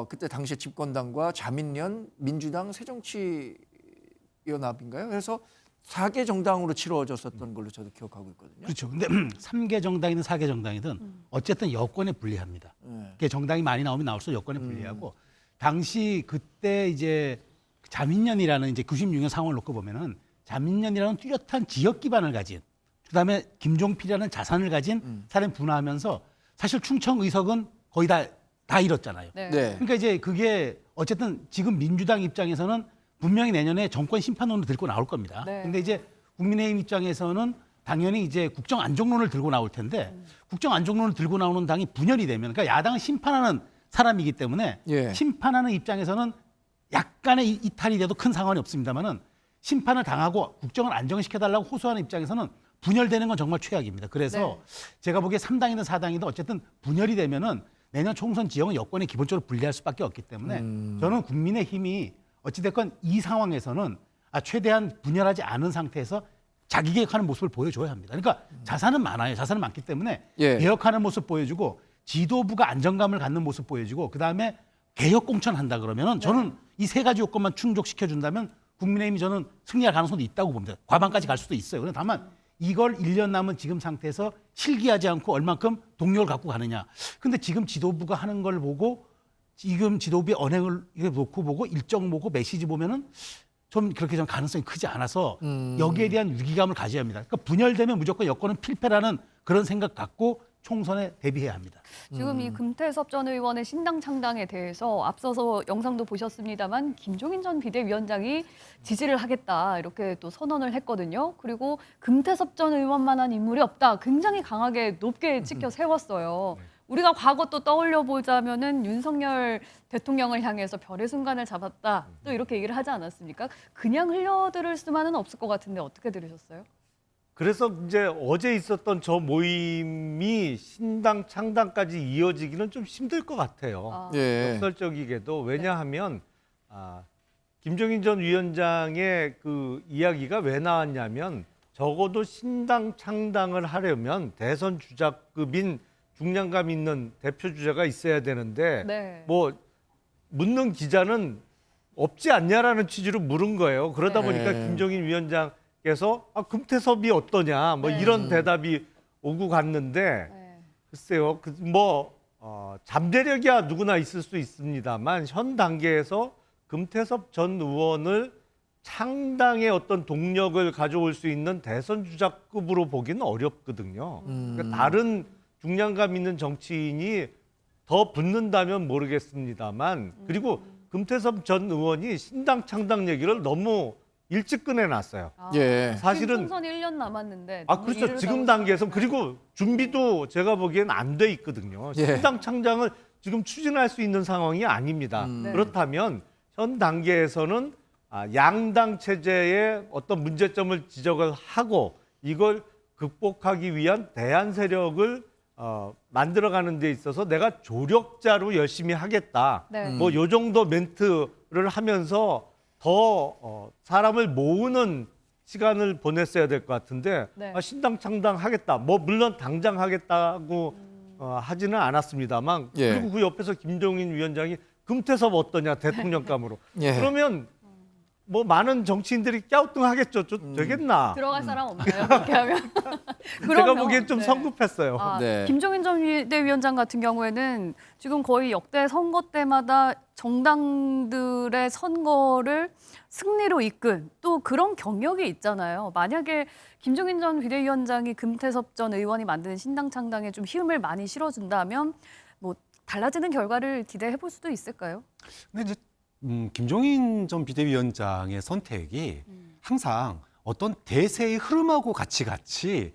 그때 당시에 집권당과 자민련, 민주당, 새정치연합인가요? 그래서 4개 정당으로 치러졌었던 걸로 저도 기억하고 있거든요. 그렇죠. 근데 3개 정당이든 4개 정당이든 어쨌든 여권에 불리합니다. 그게 정당이 많이 나오면 나올수록 여권에 불리하고 당시 그때 이제 자민련이라는 이제 96년 상황을 놓고 보면은 자민련이라는 뚜렷한 지역 기반을 가진 그다음에 김종필이라는 자산을 가진 사람이 분화하면서 사실 충청 의석은 거의 다 잃었잖아요. 네. 네. 그러니까 이제 그게 어쨌든 지금 민주당 입장에서는 분명히 내년에 정권 심판론을 들고 나올 겁니다. 네. 근데 이제 국민의힘 입장에서는 당연히 이제 국정 안정론을 들고 나올 텐데 국정 안정론을 들고 나오는 당이 분열이 되면 그러니까 야당을 심판하는 사람이기 때문에 예. 심판하는 입장에서는 약간의 이탈이 돼도 큰 상관이 없습니다만은 심판을 당하고 국정을 안정시켜달라고 호소하는 입장에서는 분열되는 건 정말 최악입니다. 그래서 네. 제가 보기에 3당이든 4당이든 어쨌든 분열이 되면은 내년 총선 지형은 여권에 기본적으로 불리할 수밖에 없기 때문에 저는 국민의힘이 어찌됐건 이 상황에서는 최대한 분열하지 않은 상태에서 자기 개혁하는 모습을 보여줘야 합니다. 그러니까 자산은 많아요. 자산은 많기 때문에 예. 개혁하는 모습 보여주고 지도부가 안정감을 갖는 모습 보여주고 그다음에 개혁 공천한다 그러면은 저는 이 세 가지 요건만 충족시켜 준다면 국민의힘이 저는 승리할 가능성도 있다고 봅니다. 과반까지 갈 수도 있어요. 그런데 다만 이걸 1년 남은 지금 상태에서 실기하지 않고 얼만큼 동력을 갖고 가느냐. 근데 지금 지도부가 하는 걸 보고 지금 지도부의 언행을 놓고 보고 일정 보고 메시지 보면은 좀 그렇게 좀 가능성이 크지 않아서 여기에 대한 위기감을 가져야 합니다. 그러니까 분열되면 무조건 여권은 필패라는 그런 생각 갖고 총선에 대비해야 합니다. 지금 이 금태섭 전 의원의 신당 창당에 대해서 앞서서 영상도 보셨습니다만 김종인 전 비대위원장이 지지를 하겠다 이렇게 또 선언을 했거든요. 그리고 금태섭 전 의원만한 인물이 없다. 굉장히 강하게 높게 찍혀 세웠어요. 우리가 과거 또 떠올려 보자면은 윤석열 대통령을 향해서 별의 순간을 잡았다. 또 이렇게 얘기를 하지 않았습니까? 그냥 흘려들을 수만은 없을 것 같은데 어떻게 들으셨어요? 그래서 이제 어제 있었던 저 모임이 신당 창당까지 이어지기는 좀 힘들 것 같아요. 예. 역설적이게도 왜냐하면 김종인 전 위원장의 그 이야기가 왜 나왔냐면 적어도 신당 창당을 하려면 대선 주자급인 중량감 있는 대표 주자가 있어야 되는데 네. 뭐 묻는 기자는 없지 않냐라는 취지로 물은 거예요. 그러다 네. 보니까 김종인 위원장께서 금태섭이 어떠냐 뭐 네. 이런 대답이 오고 갔는데 글쎄요. 잠재력이야 누구나 있을 수 있습니다만 현 단계에서 금태섭 전 의원을 창당의 어떤 동력을 가져올 수 있는 대선 주자급으로 보기는 어렵거든요. 그러니까 다른 중량감 있는 정치인이 더 붙는다면 모르겠습니다만 그리고 금태섭 전 의원이 신당 창당 얘기를 너무 일찍 꺼내놨어요. 예. 사실은 총선 1년 남았는데 그렇죠. 지금 단계에서 그리고 준비도 제가 보기엔 안 돼 있거든요. 예. 신당 창당을 지금 추진할 수 있는 상황이 아닙니다. 네. 그렇다면 현 단계에서는 양당 체제의 어떤 문제점을 지적을 하고 이걸 극복하기 위한 대안 세력을 만들어가는 데 있어서 내가 조력자로 열심히 하겠다. 네. 뭐 요 정도 멘트를 하면서 더 사람을 모으는 시간을 보냈어야 될 것 같은데 네. 신당 창당하겠다. 뭐 물론 당장 하겠다고 하지는 않았습니다만 예. 그리고 그 옆에서 김종인 위원장이 금태섭 어떠냐 대통령감으로 예. 그러면 뭐 많은 정치인들이 갸우뚱하겠죠. 좀 되겠나? 들어갈 사람 없나요? 그렇게 하면? 제가 보기엔 좀 네. 성급했어요. 네. 김종인 전 비대위원장 같은 경우에는 지금 거의 역대 선거 때마다 정당들의 선거를 승리로 이끈 또 그런 경력이 있잖아요. 만약에 김종인 전 비대위원장이 금태섭 전 의원이 만드는 신당 창당에 좀 힘을 많이 실어준다면 뭐 달라지는 결과를 기대해 볼 수도 있을까요? 근데 이제 김종인 전 비대위원장의 선택이 항상 어떤 대세의 흐름하고 같이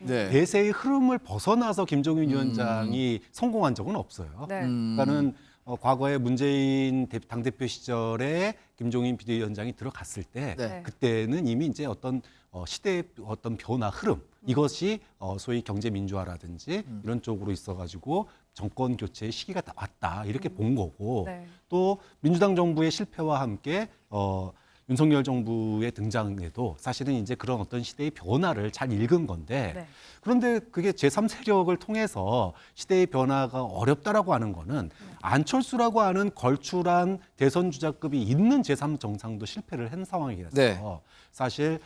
네. 대세의 흐름을 벗어나서 김종인 위원장이 성공한 적은 없어요. 네. 그러니까는 과거에 문재인 당대표 시절에 김종인 비대위원장이 들어갔을 때 네. 그때는 이미 이제 어떤 시대의 어떤 변화 흐름 이것이 소위 경제 민주화라든지 이런 쪽으로 있어가지고 정권 교체의 시기가 다 왔다 이렇게 본 거고 네. 또 민주당 정부의 실패와 함께 윤석열 정부의 등장에도 사실은 이제 그런 어떤 시대의 변화를 잘 읽은 건데 네. 그런데 그게 제3세력을 통해서 시대의 변화가 어렵다라고 하는 거는 안철수라고 하는 걸출한 대선 주자급이 있는 제3정상도 실패를 한 상황이라서 네. 사실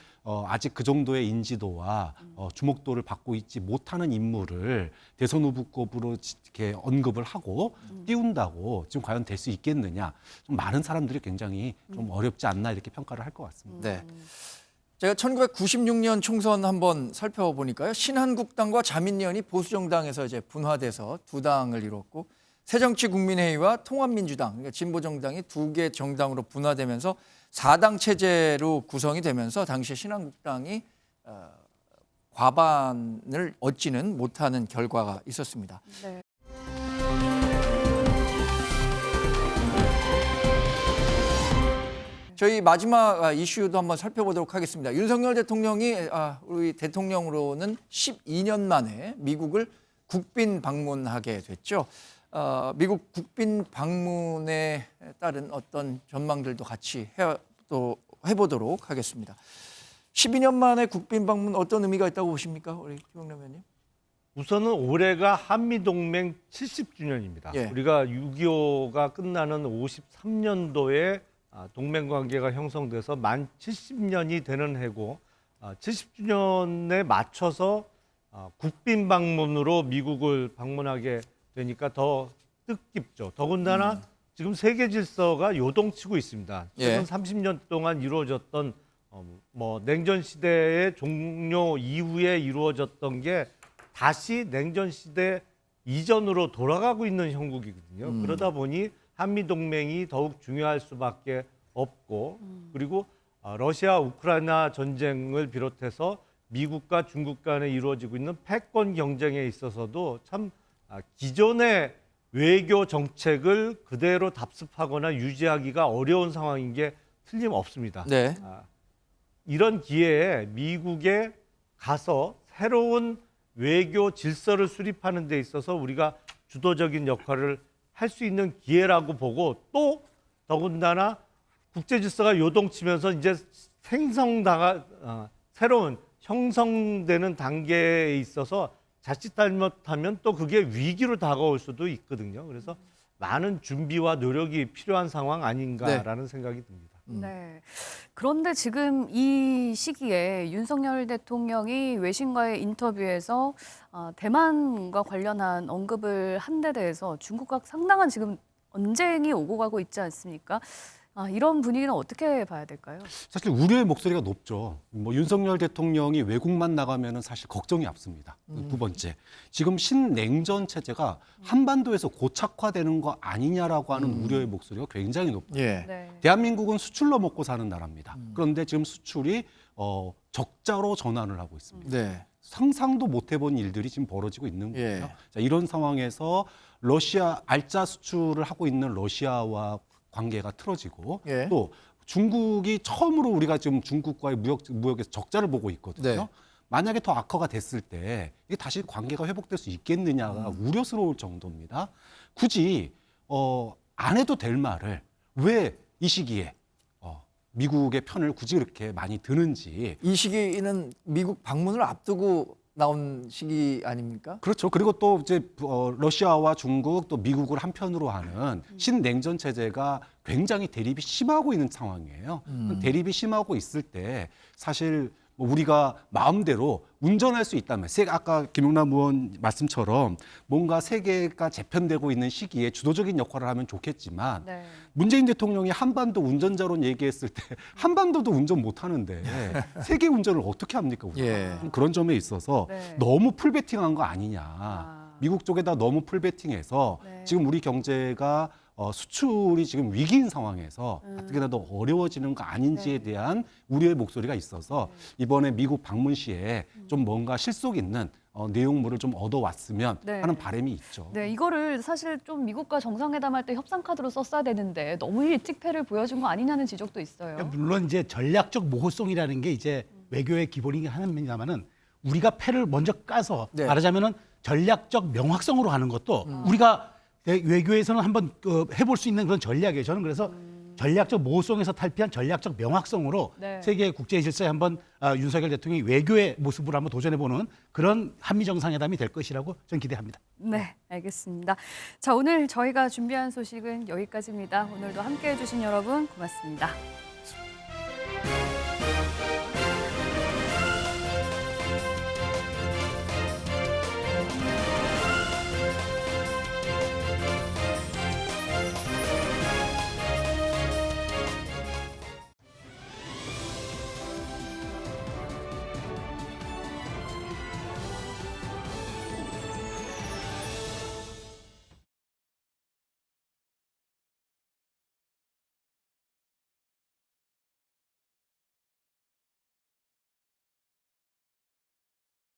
아직 그 정도의 인지도와 주목도를 받고 있지 못하는 인물을 대선 후보급으로 이렇게 언급을 하고 띄운다고 지금 과연 될 수 있겠느냐? 좀 많은 사람들이 굉장히 좀 어렵지 않나 이렇게 평가를 할 것 같습니다. 네. 제가 1996년 총선 한번 살펴보니까요. 신한국당과 자민련이 보수정당에서 이제 분화돼서 두 당을 이뤘고 새정치국민회의와 통합민주당, 그러니까 진보정당이 두 개 정당으로 분화되면서 4당 체제로 구성이 되면서 당시 신한국당이 과반을 얻지는 못하는 결과가 있었습니다. 네. 저희 마지막 이슈도 한번 살펴보도록 하겠습니다. 윤석열 대통령이 우리 대통령으로는 12년 만에 미국을 국빈 방문하게 됐죠. 미국 국빈 방문에 따른 어떤 전망들도 같이 해보도록 하겠습니다. 12년 만에 국빈 방문 어떤 의미가 있다고 보십니까? 우리 김영남 의원님. 우선은 올해가 한미동맹 70주년입니다. 예. 우리가 6.25가 끝나는 53년도에 동맹관계가 형성돼서 만 70년이 되는 해고 70주년에 맞춰서 국빈 방문으로 미국을 방문하게 되니까 더 뜻깊죠. 더군다나 지금 세계 질서가 요동치고 있습니다. 최근 예. 30년 동안 이루어졌던 냉전 시대의 종료 이후에 이루어졌던 게 다시 냉전 시대 이전으로 돌아가고 있는 형국이거든요. 그러다 보니 한미 동맹이 더욱 중요할 수밖에 없고 그리고 러시아 우크라이나 전쟁을 비롯해서 미국과 중국 간에 이루어지고 있는 패권 경쟁에 있어서도 참 기존의 외교 정책을 그대로 답습하거나 유지하기가 어려운 상황인 게 틀림없습니다. 네. 이런 기회에 미국에 가서 새로운 외교 질서를 수립하는 데 있어서 우리가 주도적인 역할을 할 수 있는 기회라고 보고 또 더군다나 국제 질서가 요동치면서 이제 새로운 형성되는 단계에 있어서 자칫 잘못하면 또 그게 위기로 다가올 수도 있거든요. 그래서 많은 준비와 노력이 필요한 상황 아닌가라는 생각이 듭니다. 네. 그런데 지금 이 시기에 윤석열 대통령이 외신과의 인터뷰에서 대만과 관련한 언급을 한 데 대해서 중국과 상당한 지금 언쟁이 오고 가고 있지 않습니까? 이런 분위기는 어떻게 봐야 될까요? 사실 우려의 목소리가 높죠. 윤석열 대통령이 외국만 나가면은 사실 걱정이 앞섭니다. 두 번째, 지금 신냉전 체제가 한반도에서 고착화되는 거 아니냐라고 하는 우려의 목소리가 굉장히 높아요. 예. 네. 대한민국은 수출로 먹고 사는 나라입니다. 그런데 지금 수출이 적자로 전환을 하고 있습니다. 네. 상상도 못 해본 일들이 지금 벌어지고 있는 거예요. 예. 자, 이런 상황에서 러시아 알짜 수출을 하고 있는 러시아와 관계가 틀어지고 예. 또 중국이 처음으로 우리가 지금 중국과의 무역에서 적자를 보고 있거든요. 네. 만약에 더 악화가 됐을 때 이게 다시 관계가 회복될 수 있겠느냐가 우려스러울 정도입니다. 굳이 안 해도 될 말을 왜 이 시기에 미국의 편을 굳이 그렇게 많이 드는지. 이 시기는 미국 방문을 앞두고 나온 시기 아닙니까? 그렇죠. 그리고 또 이제 러시아와 중국 또 미국을 한편으로 하는 신냉전 체제가 굉장히 대립이 심하고 있는 상황이에요. 대립이 심하고 있을 때 사실 뭐 우리가 마음대로 운전할 수 있다면 아까 김용남 의원 말씀처럼 뭔가 세계가 재편되고 있는 시기에 주도적인 역할을 하면 좋겠지만 네. 문재인 대통령이 한반도 운전자론 얘기했을 때 한반도도 운전 못하는데 세계 운전을 어떻게 합니까? 우리가. 예. 그런 점에 있어서 네. 너무 풀베팅한 거 아니냐. 미국 쪽에다 너무 풀베팅해서 네. 지금 우리 경제가 수출이 지금 위기인 상황에서 어떻게나 더 어려워지는 거 아닌지에 네. 대한 우려의 목소리가 있어서 이번에 미국 방문 시에 좀 뭔가 실속 있는 내용물을 좀 얻어왔으면 네. 하는 바람이 있죠. 네, 이거를 사실 좀 미국과 정상회담할 때 협상 카드로 썼어야 되는데 너무 일찍 패를 보여준 거 아니냐는 지적도 있어요. 물론 이제 전략적 모호성이라는 게 이제 외교의 기본이긴 합니다만은 우리가 패를 먼저 까서 네. 말하자면은 전략적 명확성으로 하는 것도 우리가 외교에서는 한번 해볼 수 있는 그런 전략이에요. 저는 그래서 전략적 모호성에서 탈피한 전략적 명확성으로 네. 세계 국제 질서에 한번 윤석열 대통령이 외교의 모습으로 한번 도전해보는 그런 한미 정상회담이 될 것이라고 저는 기대합니다. 네, 알겠습니다. 자, 오늘 저희가 준비한 소식은 여기까지입니다. 오늘도 함께해 주신 여러분 고맙습니다.